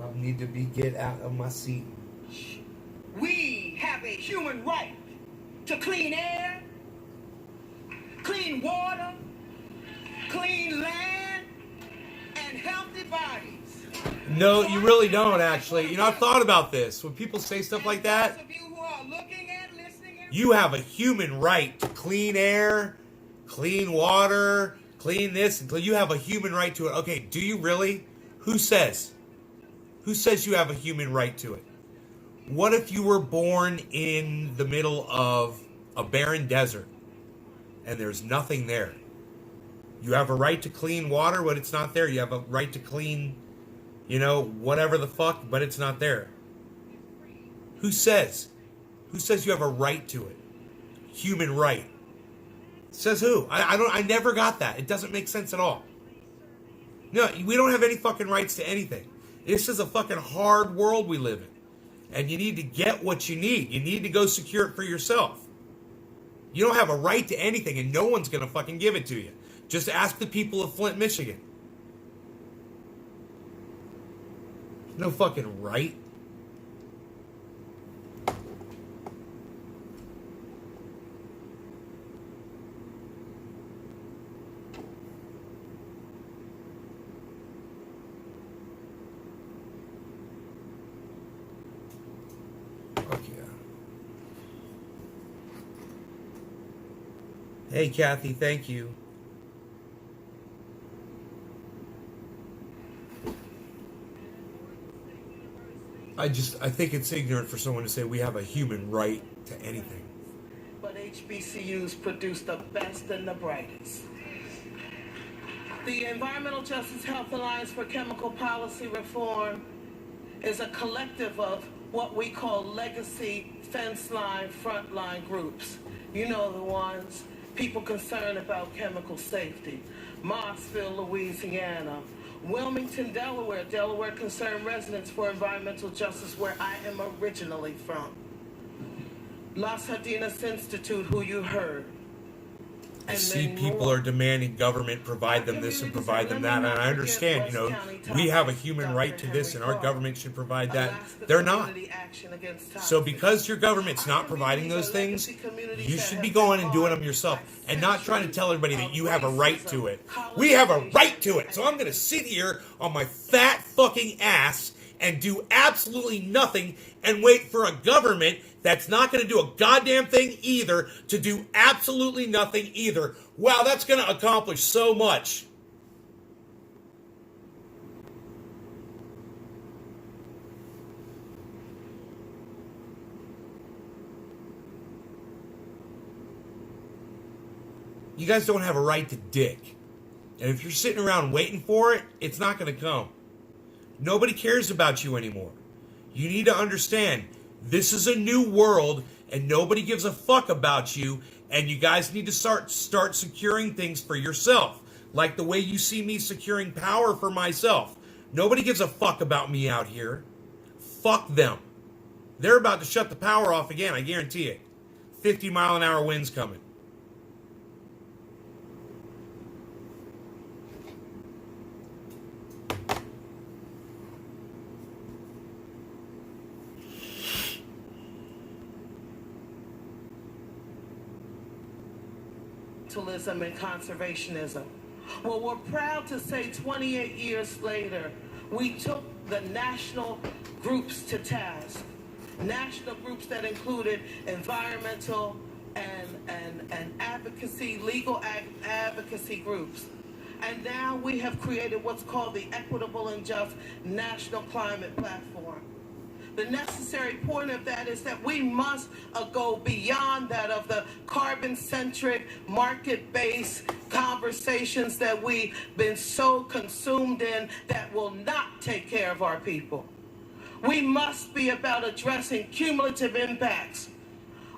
I need to get out of my seat. we have a human right to clean air, clean water, clean land, and healthy bodies. No, you really don't, actually. You know, I've thought about this. When people say stuff like that, Those of you who are looking and listening and you have a human right to clean air, clean water, clean this. You have a human right to it. Okay, do you really? Who says? Who says you have a human right to it? What if you were born in the middle of a barren desert and there's nothing there? You have a right to clean water, but it's not there. You have a right to clean, whatever the fuck, but it's not there. Who says? Who says you have a right to it? Human right. Says who? I never got that. It doesn't make sense at all. No, we don't have any fucking rights to anything. This is a fucking hard world we live in. And you need to get what you need. You need to go secure it for yourself. You don't have a right to anything, and no one's going to fucking give it to you. Just ask the people of Flint, Michigan. No fucking right. Fuck yeah. Hey, Kathy, thank you. I think it's ignorant for someone to say we have a human right to anything. but HBCUs produce the best and the brightest. The Environmental Justice Health Alliance for Chemical Policy Reform is a collective of what we call legacy fence line, frontline groups. You know the ones, people concerned about chemical safety. Mossville, Louisiana. Wilmington, Delaware. Delaware Concerned Residents for Environmental Justice, where I am originally from. Las Jardines Institute, who you heard. I see people are demanding government provide them this and provide them that, and I understand, we have a human right to this and our government should provide that. They're not. So because your government's not providing those things, you should be going and doing them yourself and not trying to tell everybody that you have a right to it. We have a right to it, so I'm going to sit here on my fat fucking ass and do absolutely nothing and wait for a government that's not going to do a goddamn thing either to do absolutely nothing either. Wow, that's going to accomplish so much. You guys don't have a right to dick. And if you're sitting around waiting for it, it's not going to come. Nobody cares about you anymore. You need to understand, this is a new world, and nobody gives a fuck about you, and you guys need to start securing things for yourself, like the way you see me securing power for myself. Nobody gives a fuck about me out here. Fuck them. They're about to shut the power off again, I guarantee it. 50-mile-an-hour winds coming. environmentalism and conservationism. Well, we're proud to say 28 years later, we took the national groups to task. National groups that included environmental and advocacy, legal advocacy groups. And now we have created what's called the Equitable and Just National Climate Platform. The necessary point of that is that we must go beyond that of the carbon-centric, market-based conversations that we've been so consumed in that will not take care of our people. We must be about addressing cumulative impacts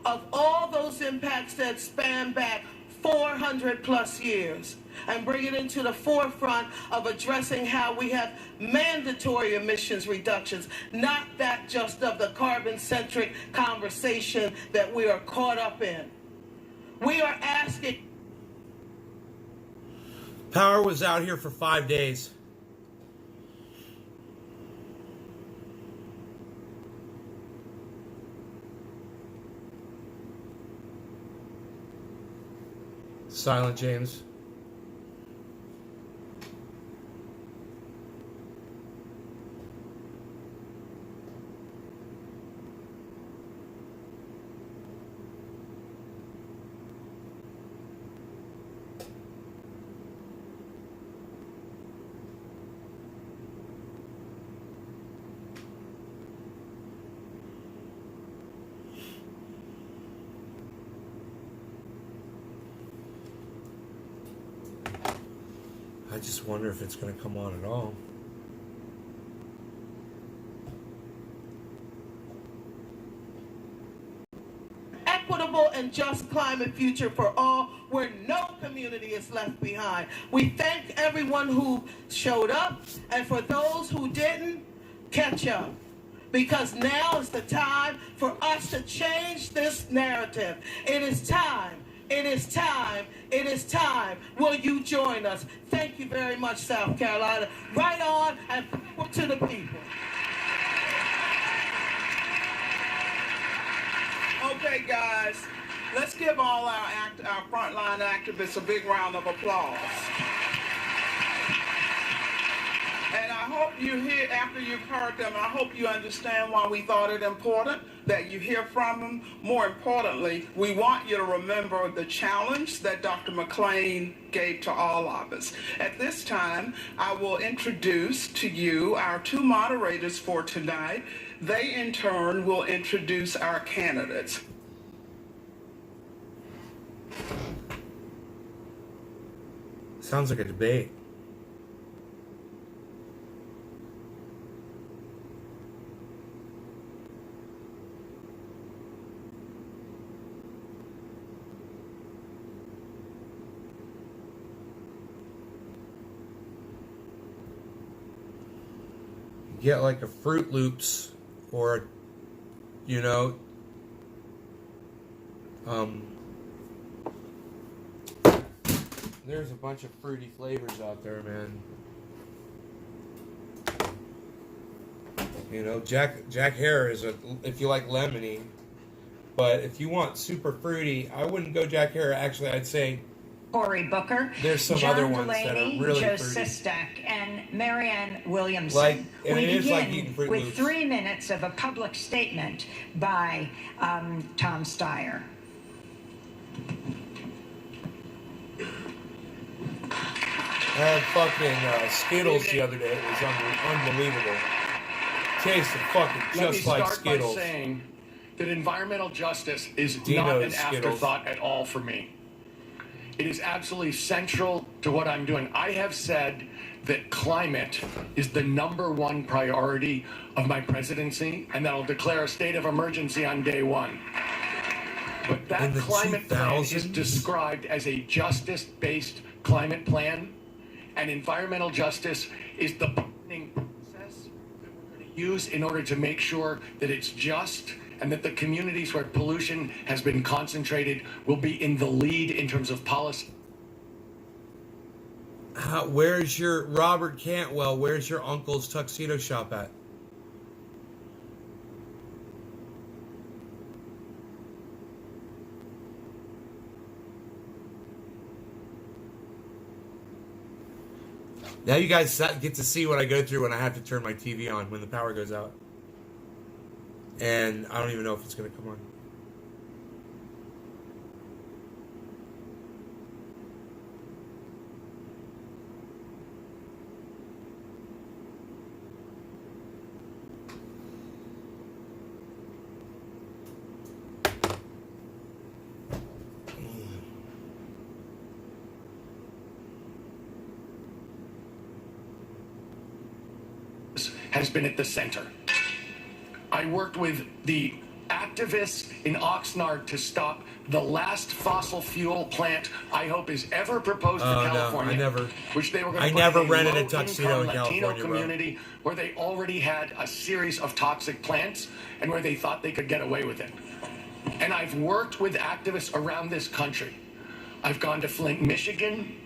of all those impacts that span back 400 plus years and bring it into the forefront of addressing how we have mandatory emissions reductions, not that just of the carbon-centric conversation that we are caught up in. We are asking... Power was out here for 5 days. Silent James. I just wonder if it's going to come on at all. Equitable and just climate future for all, where no community is left behind. We thank everyone who showed up, and for those who didn't, catch up. Because now is the time for us to change this narrative. It is time. It is time. It is time. Will you join us? Thank you very much, South Carolina. Right on and forward to the people. Okay, guys, let's give all our frontline activists a big round of applause. And I hope you hear, after you've heard them, I hope you understand why we thought it important that you hear from them. More importantly, we want you to remember the challenge that Dr. McClain gave to all of us. At this time, I will introduce to you our two moderators for tonight. They, in turn, will introduce our candidates. Sounds like a debate. Get like a Fruit Loops or, you know, there's a bunch of fruity flavors out there, man. You know, Jack Hare is if you like lemony, but if you want super fruity, I wouldn't go Jack Hare. Actually, I'd say Cory Booker, there's some John other ones Delaney, that are really Joe fruity. Sistek, and Marianne Williamson. Like, and we it is begin like eating Fruit with Loops. 3 minutes of a public statement by Tom Steyer. I had fucking Skittles the other day. It was unbelievable. Tasted fucking just like Skittles. By saying that environmental justice is not Dino's an Skittles. afterthought at all for me. It is absolutely central to what I'm doing. I have said that climate is the #1 priority of my presidency, and that I'll declare a state of emergency on day one. But that climate plan is described as a justice-based climate plan, and environmental justice is the planning process that we're going to use in order to make sure that it's just and that the communities where pollution has been concentrated will be in the lead in terms of policy. Where's your Robert Cantwell? Where's your uncle's tuxedo shop at? Now you guys get to see what I go through when I have to turn my TV on when the power goes out. And I don't even know if it's going to come on. Has been at the center. I worked with the activists in Oxnard to stop the last fossil fuel plant I hope is ever proposed for California. No, I never. Which they were going to I put never in rented a low-income tuxedo in Latino California, community where they already had a series of toxic plants and where they thought they could get away with it. And I've worked with activists around this country. I've gone to Flint, Michigan.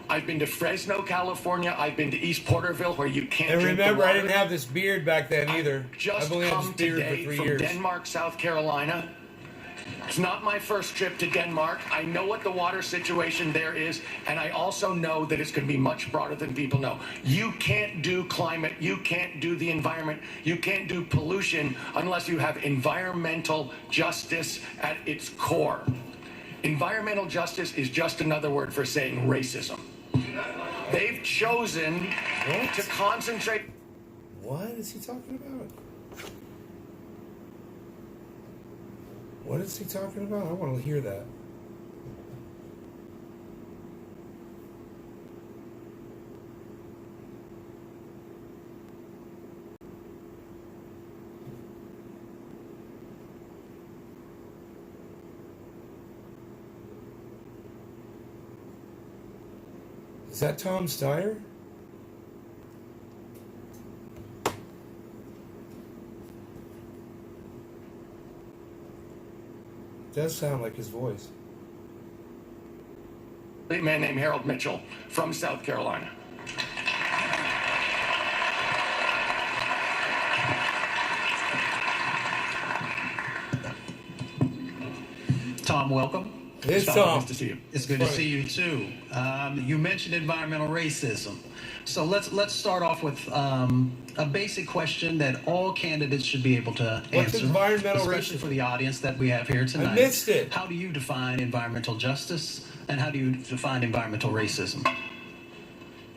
I've been to Fresno, California. I've been to East Porterville, where you can't And drink remember, the I water. didn't have this beard back then either. Just I've only had come this beard today for 3 from years. Denmark, South Carolina. It's not my first trip to Denmark. I know what the water situation there is, and I also know that it's going to be much broader than people know. You can't do climate, you can't do the environment, you can't do pollution unless you have environmental justice at its core. Environmental justice is just another word for saying racism. They've chosen to concentrate. What is he talking about? What is he talking about? I want to hear that. Is that Tom Steyer? Does sound like his voice. A man named Harold Mitchell from South Carolina. Tom, welcome. It's Tom. Nice to see you. It's good to see you too. You mentioned environmental racism. So let's start off with a basic question that all candidates should be able to What's answer, environmental especially racism? for the audience that we have here tonight. I missed it. How do you define environmental justice, and how do you define environmental racism?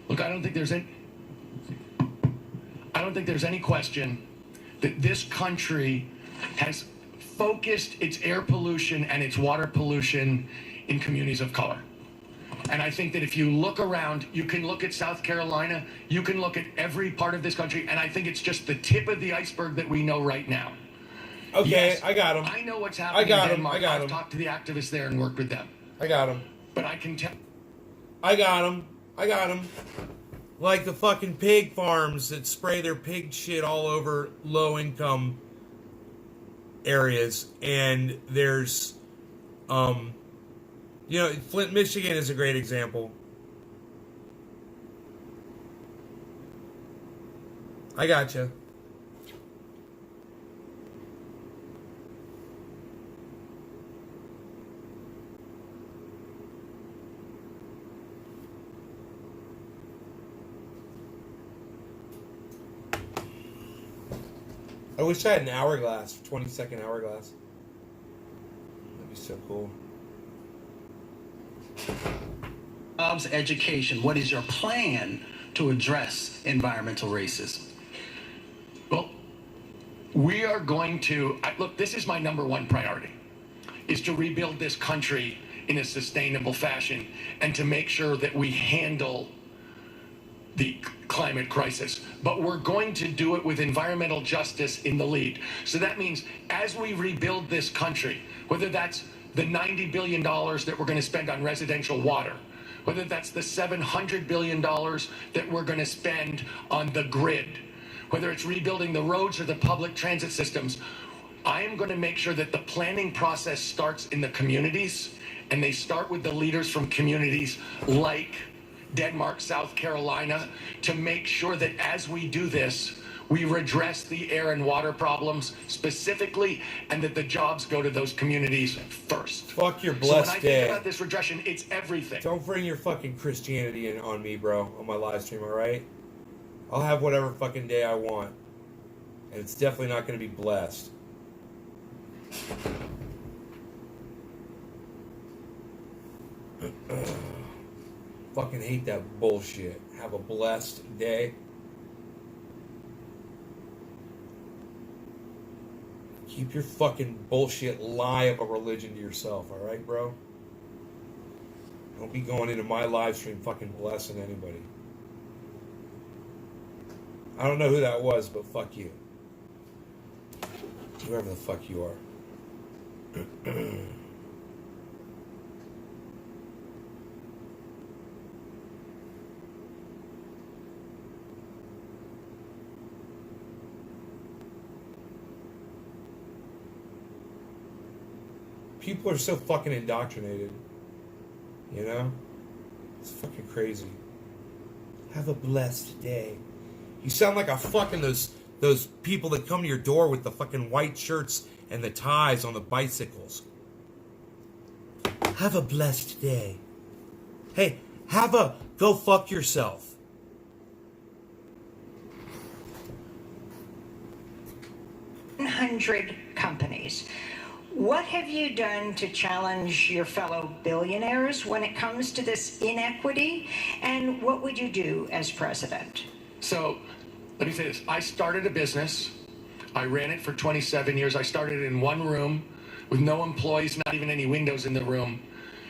Look, I don't think there's any question that this country has focused its air pollution and its water pollution in communities of color. And I think that if you look around, you can look at South Carolina, you can look at every part of this country, and I think it's just the tip of the iceberg that we know right now. Okay, Yes, I got him. I know what's happening I got in him. Denmark. I got I've him. talked to the activists there and worked with them. I got him. But I can tell. I got him. I got him. Like the fucking pig farms that spray their pig shit all over low-income areas. And there's, Flint, Michigan is a great example. I gotcha. I wish I had an hourglass, 20-second hourglass. That'd be so cool. Jobs, education. What is your plan to address environmental racism? Well, we are going to, look, this is my number one priority, is to rebuild this country in a sustainable fashion and to make sure that we handle the climate crisis. But we're going to do it with environmental justice in the lead. So that means as we rebuild this country, whether that's the $90 billion that we're going to spend on residential water, whether that's the $700 billion that we're going to spend on the grid, whether it's rebuilding the roads or the public transit systems, I am going to make sure that the planning process starts in the communities, and they start with the leaders from communities like Denmark, South Carolina, to make sure that as we do this, we redress the air and water problems specifically, and that the jobs go to those communities first. Fuck your So blessed when I day. think about this redressation, it's everything. Don't bring your fucking Christianity in on me, bro, on my live stream, alright? I'll have whatever fucking day I want. And it's definitely not going to be blessed. Fucking hate that bullshit. Have a blessed day. Keep your fucking bullshit lie of a religion to yourself, alright, bro? Don't be going into my live stream fucking blessing anybody. I don't know who that was, but fuck you. Whoever the fuck you are. People are so fucking indoctrinated. You know? It's fucking crazy. Have a blessed day. You sound like a fucking those people that come to your door with the fucking white shirts and the ties on the bicycles. Have a blessed day. Hey, go fuck yourself. $100 companies. What have you done to challenge your fellow billionaires when it comes to this inequity? And what would you do as president? So, let me say this. I started a business. I ran it for 27 years. I started in one room with no employees, not even any windows in the room.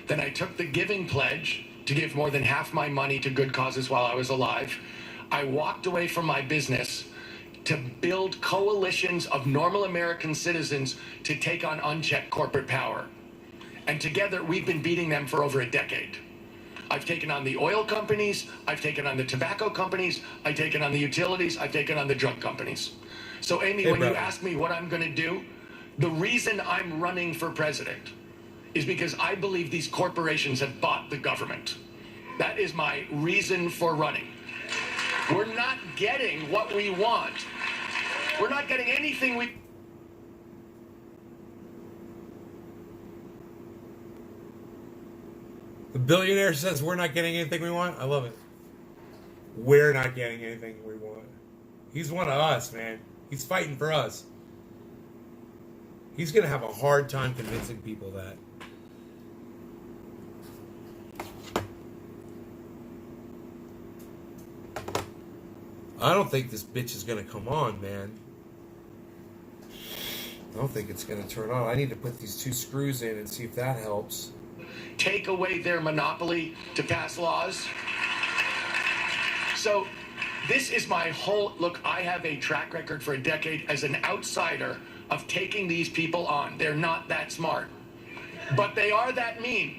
Then I took the giving pledge to give more than half my money to good causes while I was alive. I walked away from my business to build coalitions of normal American citizens to take on unchecked corporate power. And together, we've been beating them for over a decade. I've taken on the oil companies, I've taken on the tobacco companies, I've taken on the utilities, I've taken on the drug companies. So Amy, when you ask me what I'm gonna do, the reason I'm running for president is because I believe these corporations have bought the government. That is my reason for running. We're not getting what we want. We're not getting anything we... The billionaire says we're not getting anything we want. I love it. We're not getting anything we want. He's one of us, man. He's fighting for us. He's going to have a hard time convincing people that. I don't think this bitch is going to come on, man. I don't think it's going to turn on. I need to put these 2 screws in and see if that helps. Take away their monopoly to pass laws. So this is my whole... Look, I have a track record for a decade as an outsider of taking these people on. They're not that smart. But they are that mean.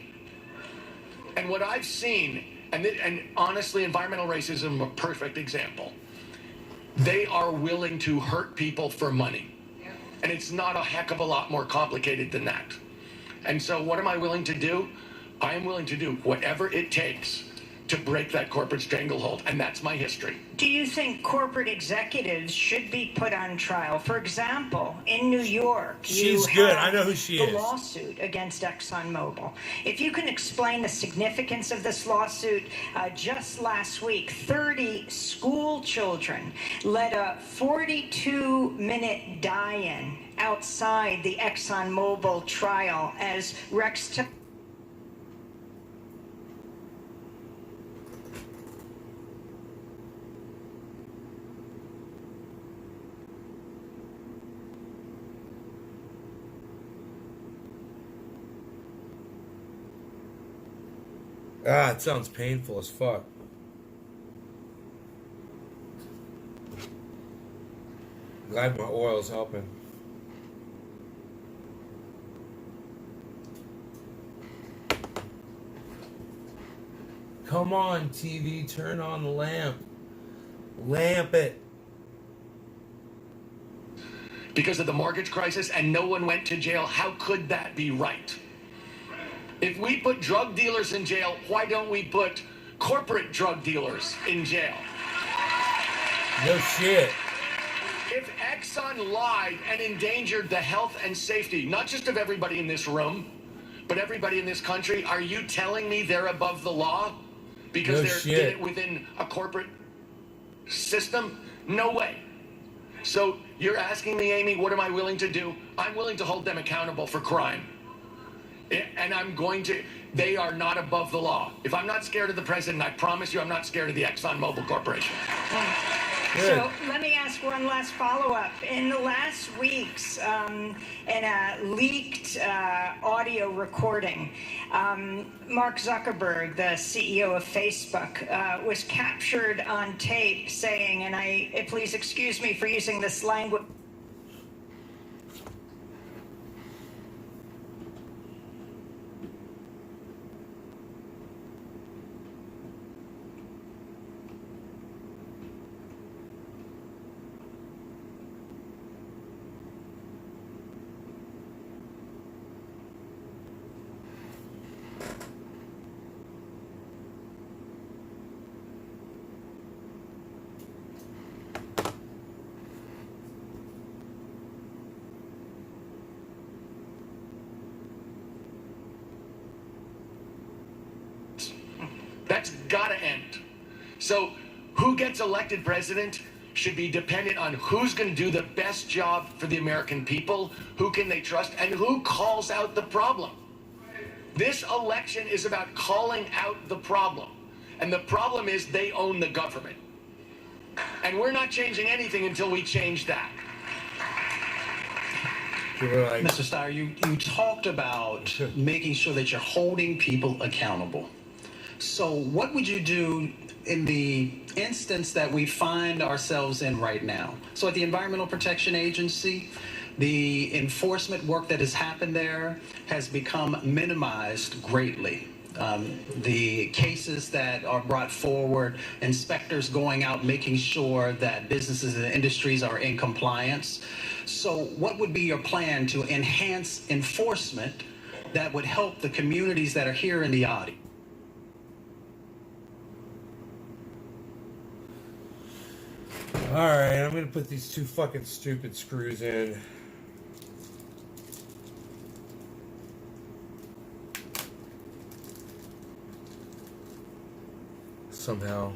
And what I've seen, and honestly, environmental racism, a perfect example. They are willing to hurt people for money. And it's not a heck of a lot more complicated than that. And so what am I willing to do? I am willing to do whatever it takes to break that corporate stranglehold, and that's my history. Do you think corporate executives should be put on trial? For example, in New York, she's good. I know who she is. The lawsuit against ExxonMobil. If you can explain the significance of this lawsuit, just last week, 30 school children led a 42-minute die-in outside the ExxonMobil trial as Rex it sounds painful as fuck. Glad my oil's helping. Come on, TV, turn on the lamp. Lamp it. Because of the mortgage crisis and no one went to jail, how could that be right? If we put drug dealers in jail, why don't we put corporate drug dealers in jail? No shit. If Exxon lied and endangered the health and safety, not just of everybody in this room, but everybody in this country, are you telling me they're above the law because they're in it within a corporate system? No way. So you're asking me, Amy, what am I willing to do? I'm willing to hold them accountable for crime. And I'm going to, they are not above the law. If I'm not scared of the president, I promise you I'm not scared of the ExxonMobil Corporation. So let me ask one last follow-up. In the last weeks, in a leaked audio recording, Mark Zuckerberg, the CEO of Facebook, was captured on tape saying, and please excuse me for using this language, That's gotta end. So who gets elected president should be dependent on who's going to do the best job for the American people, who can they trust, and who calls out the problem. This election is about calling out the problem. And the problem is they own the government. And we're not changing anything until we change that. Mr. Steyer, you talked about making sure that you're holding people accountable. So what would you do in the instance that we find ourselves in right now? So at the Environmental Protection Agency, the enforcement work that has happened there has become minimized greatly. The cases that are brought forward, inspectors going out making sure that businesses and industries are in compliance. So what would be your plan to enhance enforcement that would help the communities that are here in the audience? Alright, I'm gonna put these two fucking stupid screws in. Somehow.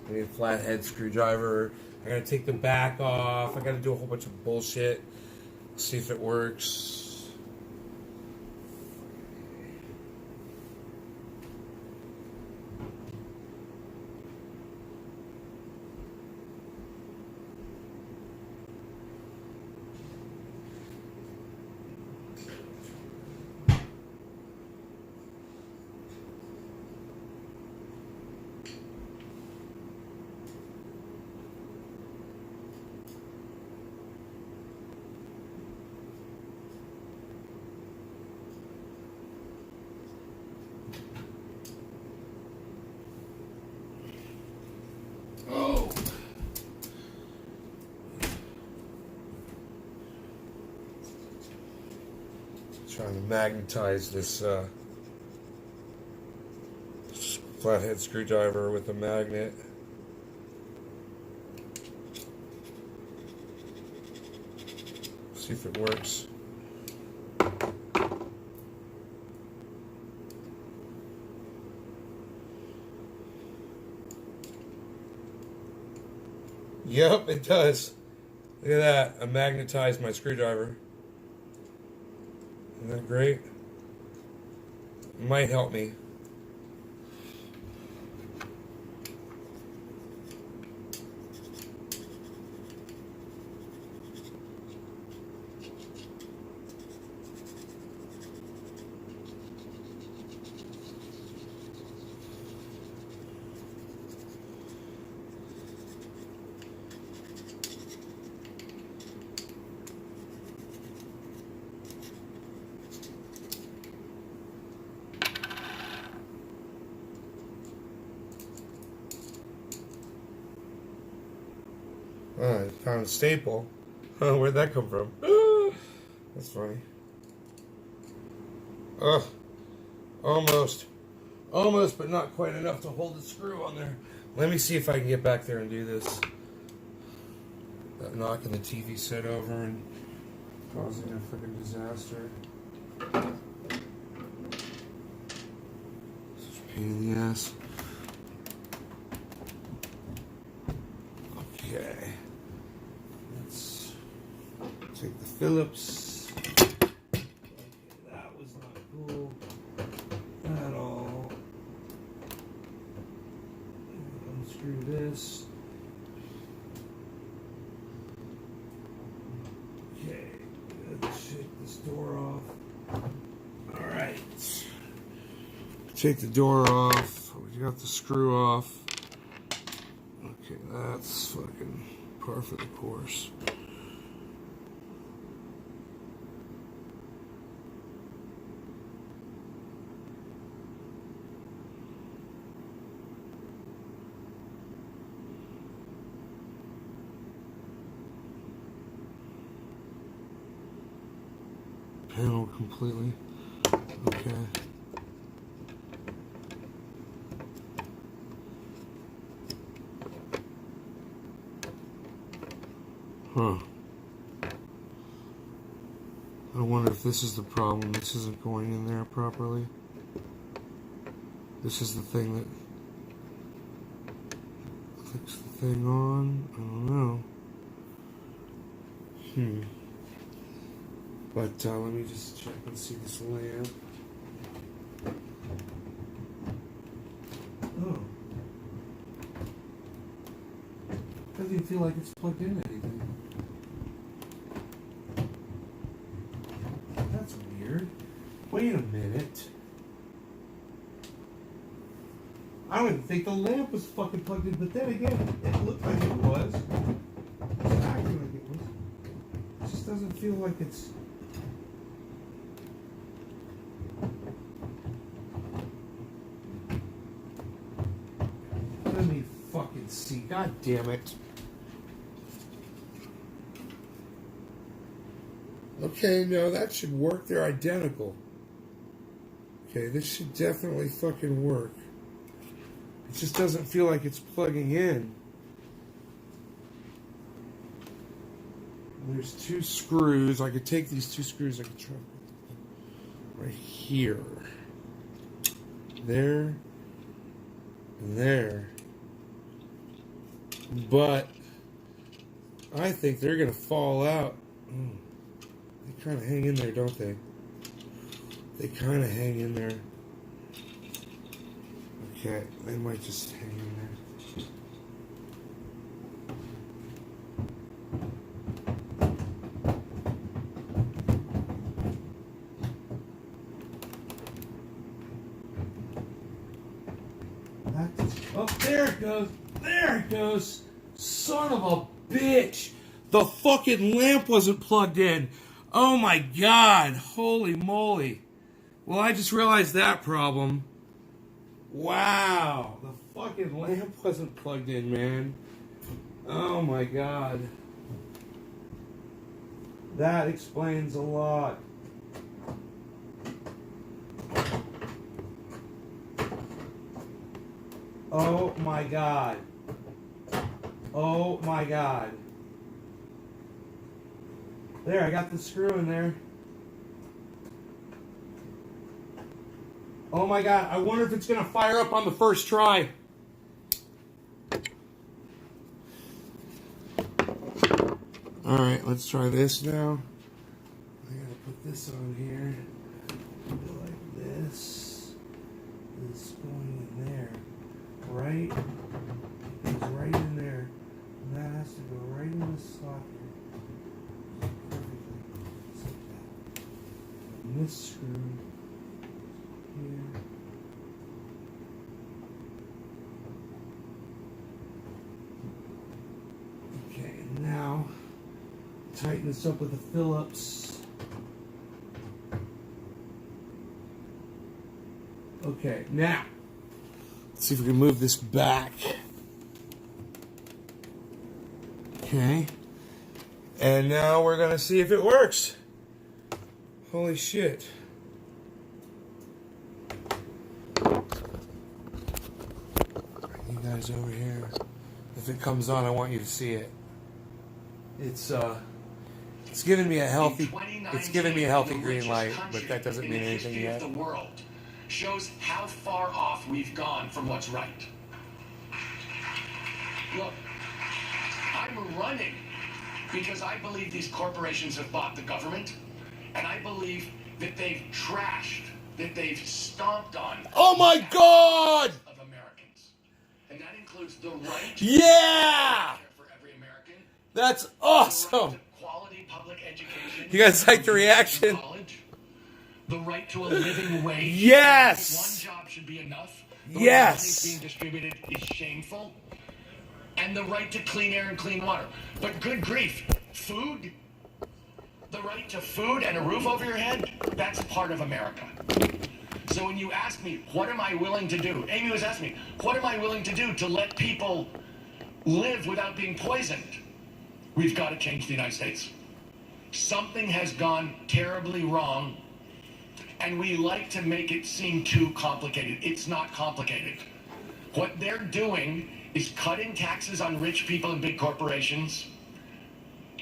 I need a flathead screwdriver. I gotta take the back off. I gotta do a whole bunch of bullshit. See if it works. Trying to magnetize this flathead screwdriver with a magnet. See if it works. Yep, it does. Look at that. I magnetized my screwdriver. Isn't that great? Might help me. I found a staple. Oh, where'd that come from? That's funny. Almost. Almost, but not quite enough to hold the screw on there. Let me see if I can get back there and do this. knocking the TV set over and causing a freaking disaster. Such a pain in the ass. Okay. Let's take the Phillips. Okay, that was not cool at all. Unscrew this. Okay, let's shake this door off. Alright. Take the door off. We got the screw off. Okay, that's fucking par for the course. Panel completely. Okay. Huh. I wonder if this is the problem. This isn't going in there properly. This is the thing that clicks the thing on. I don't know. But let me just check and see this lamp. Oh. Doesn't even feel like it's plugged in anything. That's weird. Wait a minute. I don't even think the lamp was fucking plugged in, but then again, it looked like it was. It's acting like it was. It just doesn't feel like it's... Let me fucking see. God damn it. Okay, no, that should work. They're identical. Okay, this should definitely fucking work. It just doesn't feel like it's plugging in. There's two screws. I could take these two screws. I could try right here. There. And there. But I think they're going to fall out. They kind of hang in there, don't they? They kind of hang in there. Okay, they might just hang in there. Oh, there it goes. There it goes. Son of a bitch. The fucking lamp wasn't plugged in. Oh my god. Holy moly. Well, I just realized that problem. Wow. The fucking lamp wasn't plugged in, man. Oh my god. That explains a lot. Oh my god. Oh my god. There, I got the screw in there. Oh my god, I wonder if it's going to fire up on the first try. Alright, let's try this now. I gotta put this on here. Go like this. This going in there. Right? It goes right in there. And that has to go right in the slot here. Perfectly. Just like that. And this screw here. Okay, and now tighten this up with the Phillips. Okay, now let's see if we can move this back. Okay. And now we're going to see if it works. Holy shit. You guys over here. If it comes on, I want you to see it. It's given me a healthy green light, but that doesn't mean anything yet. The world shows how far off we've gone from what's right. Look, I'm running because I believe these corporations have bought the government, and I believe that they've trashed, that they've stomped on. Oh my God! Of Americans, and that includes the right. Yeah. For every American. That's awesome. The right to quality public education. You guys like the reaction? College, the right to a living wage. Yes. One job should be enough. Yes. The way money being distributed is shameful. And the right to clean air and clean water. But good grief, food, the right to food and a roof over your head, that's part of America. So when you ask me, what am I willing to do? Amy was asking me, what am I willing to do to let people live without being poisoned? We've got to change the United States. Something has gone terribly wrong, and we like to make it seem too complicated. It's not complicated. What they're doing is cutting taxes on rich people and big corporations,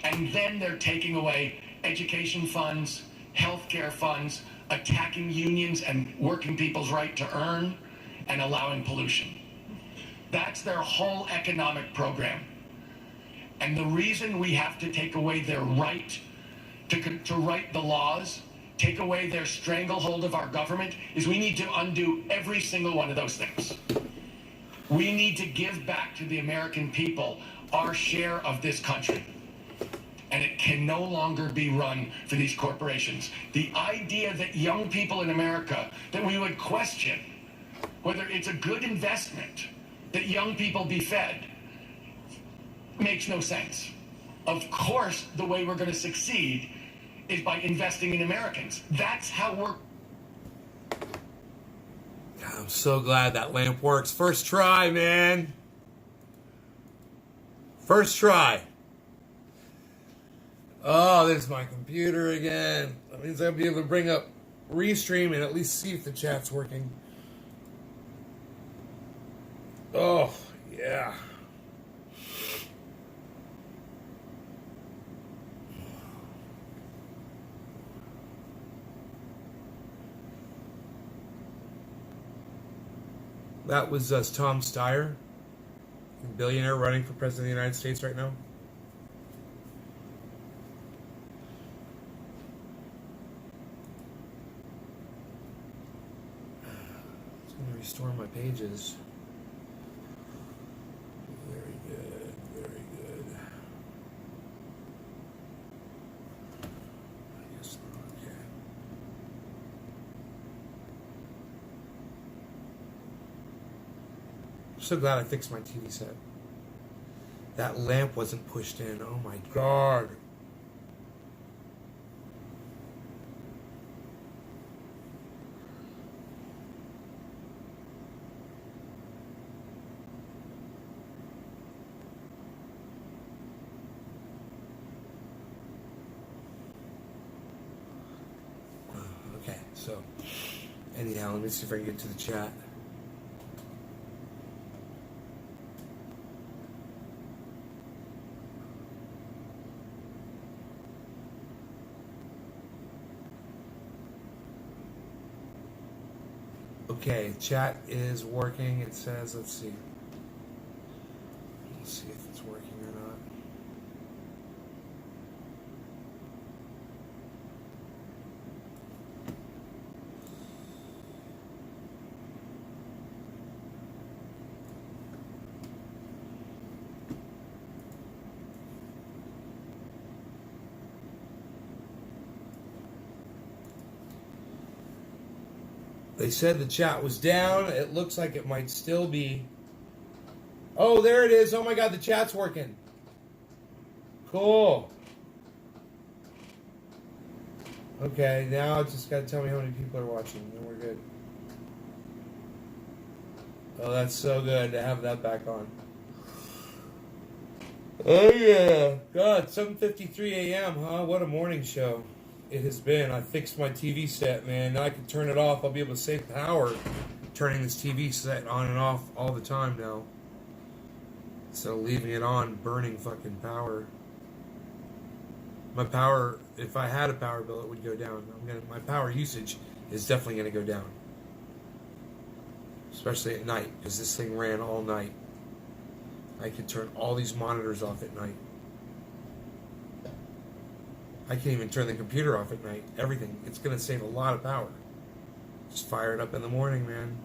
and then they're taking away education funds, healthcare funds, attacking unions and working people's right to earn, and allowing pollution. That's their whole economic program. And the reason we have to take away their right to write the laws, take away their stranglehold of our government, is we need to undo every single one of those things. We need to give back to the American people our share of this country. And it can no longer be run for these corporations. The idea that young people in America, that we would question whether it's a good investment that young people be fed, makes no sense. Of course, the way we're going to succeed is by investing in Americans. That's how we're... I'm so glad that lamp works. First try, man. First try. Oh, there's my computer again. That means I'll be able to bring up Restream and at least see if the chat's working. Oh, yeah. That was Tom Steyer, billionaire running for president of the United States right now. It's going to restore my pages. Very good, very good. I guess not, okay. I'm so glad I fixed my TV set. That lamp wasn't pushed in. Oh my God. Okay, so anyhow, let me see if I can get to the chat. Okay, chat is working. It says, let's see. Let's see if it's working or not. They said the chat was down. It looks like it might still be. Oh, there it is. Oh my God, the chat's working. Cool. Okay, now it's just got to tell me how many people are watching, and we're good. Oh, that's so good to have that back on. Oh yeah. God, 7:53 a.m., huh? What a morning show it has been. I fixed my TV set, man. Now I can turn it off. I'll be able to save power turning this TV set on and off all the time now. So leaving it on, burning fucking power. My power, if I had a power bill, it would go down. My power usage is definitely going to go down. Especially at night, because this thing ran all night. I could turn all these monitors off at night. I can't even turn the computer off at night. Everything. It's going to save a lot of power. Just fire it up in the morning, man.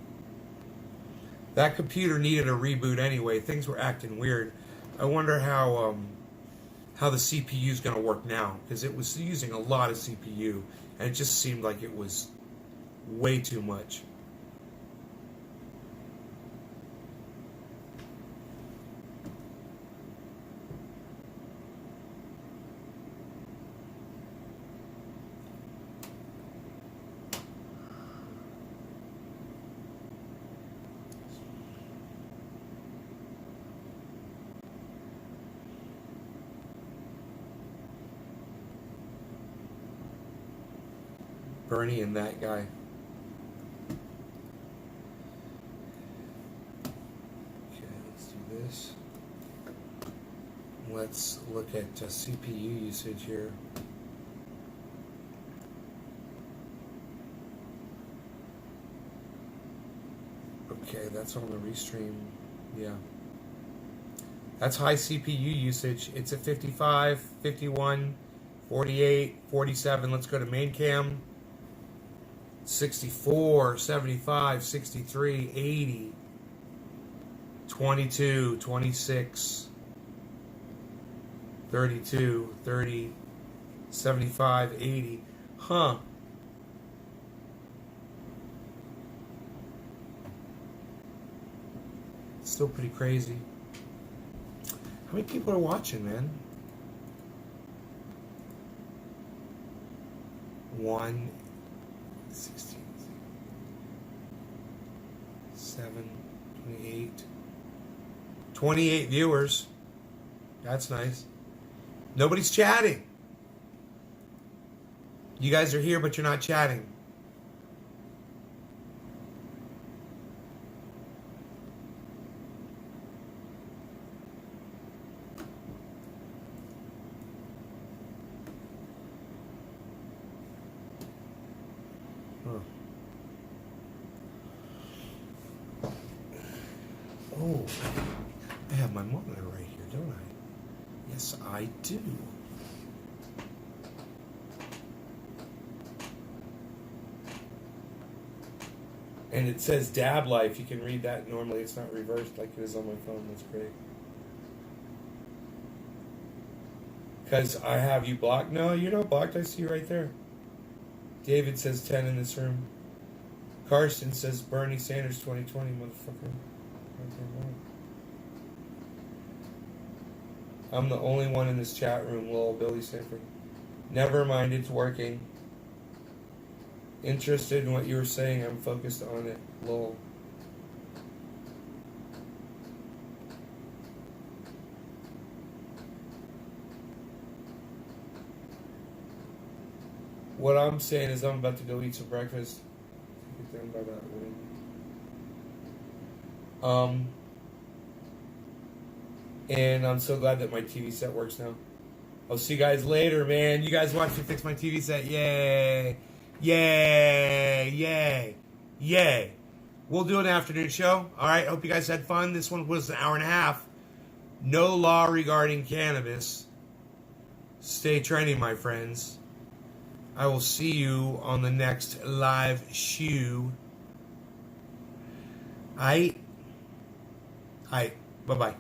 That computer needed a reboot anyway. Things were acting weird. I wonder how the CPU is going to work now, because it was using a lot of CPU, and it just seemed like it was way too much. Bernie and that guy. Okay, let's do this. Let's look at CPU usage here. Okay, that's on the restream. Yeah. That's high CPU usage. It's at 55, 51, 48, 47. Let's go to main cam. 64, 75, 63, 80, 22, 26, 32, 30, 75, 80. Huh. Still pretty crazy. How many people are watching, man? 1, 16, 7, 28. 28 viewers. That's nice. Nobody's chatting. You guys are here, but you're not chatting. Oh, I have my monitor right here, don't I? Yes, I do. And it says Dab Life. You can read that normally. It's not reversed like it is on my phone. That's great. Because I have you blocked. No, you're not blocked. I see you right there. David says 10 in this room. Karsten says Bernie Sanders 2020, motherfucker. I'm the only one in this chat room, lol, Billy Sanford. Never mind, it's working. Interested in what you were saying, I'm focused on it, lol. What I'm saying is I'm about to go eat some breakfast. Get down by that room. And I'm so glad that my TV set works now. I'll see you guys later, man. You guys watch me fix my TV set. Yay. Yay. Yay. Yay. We'll do an afternoon show. All right. Hope you guys had fun. This one was an hour and a half. No law regarding cannabis. Stay trending, my friends. I will see you on the next live shoe. Bye-bye.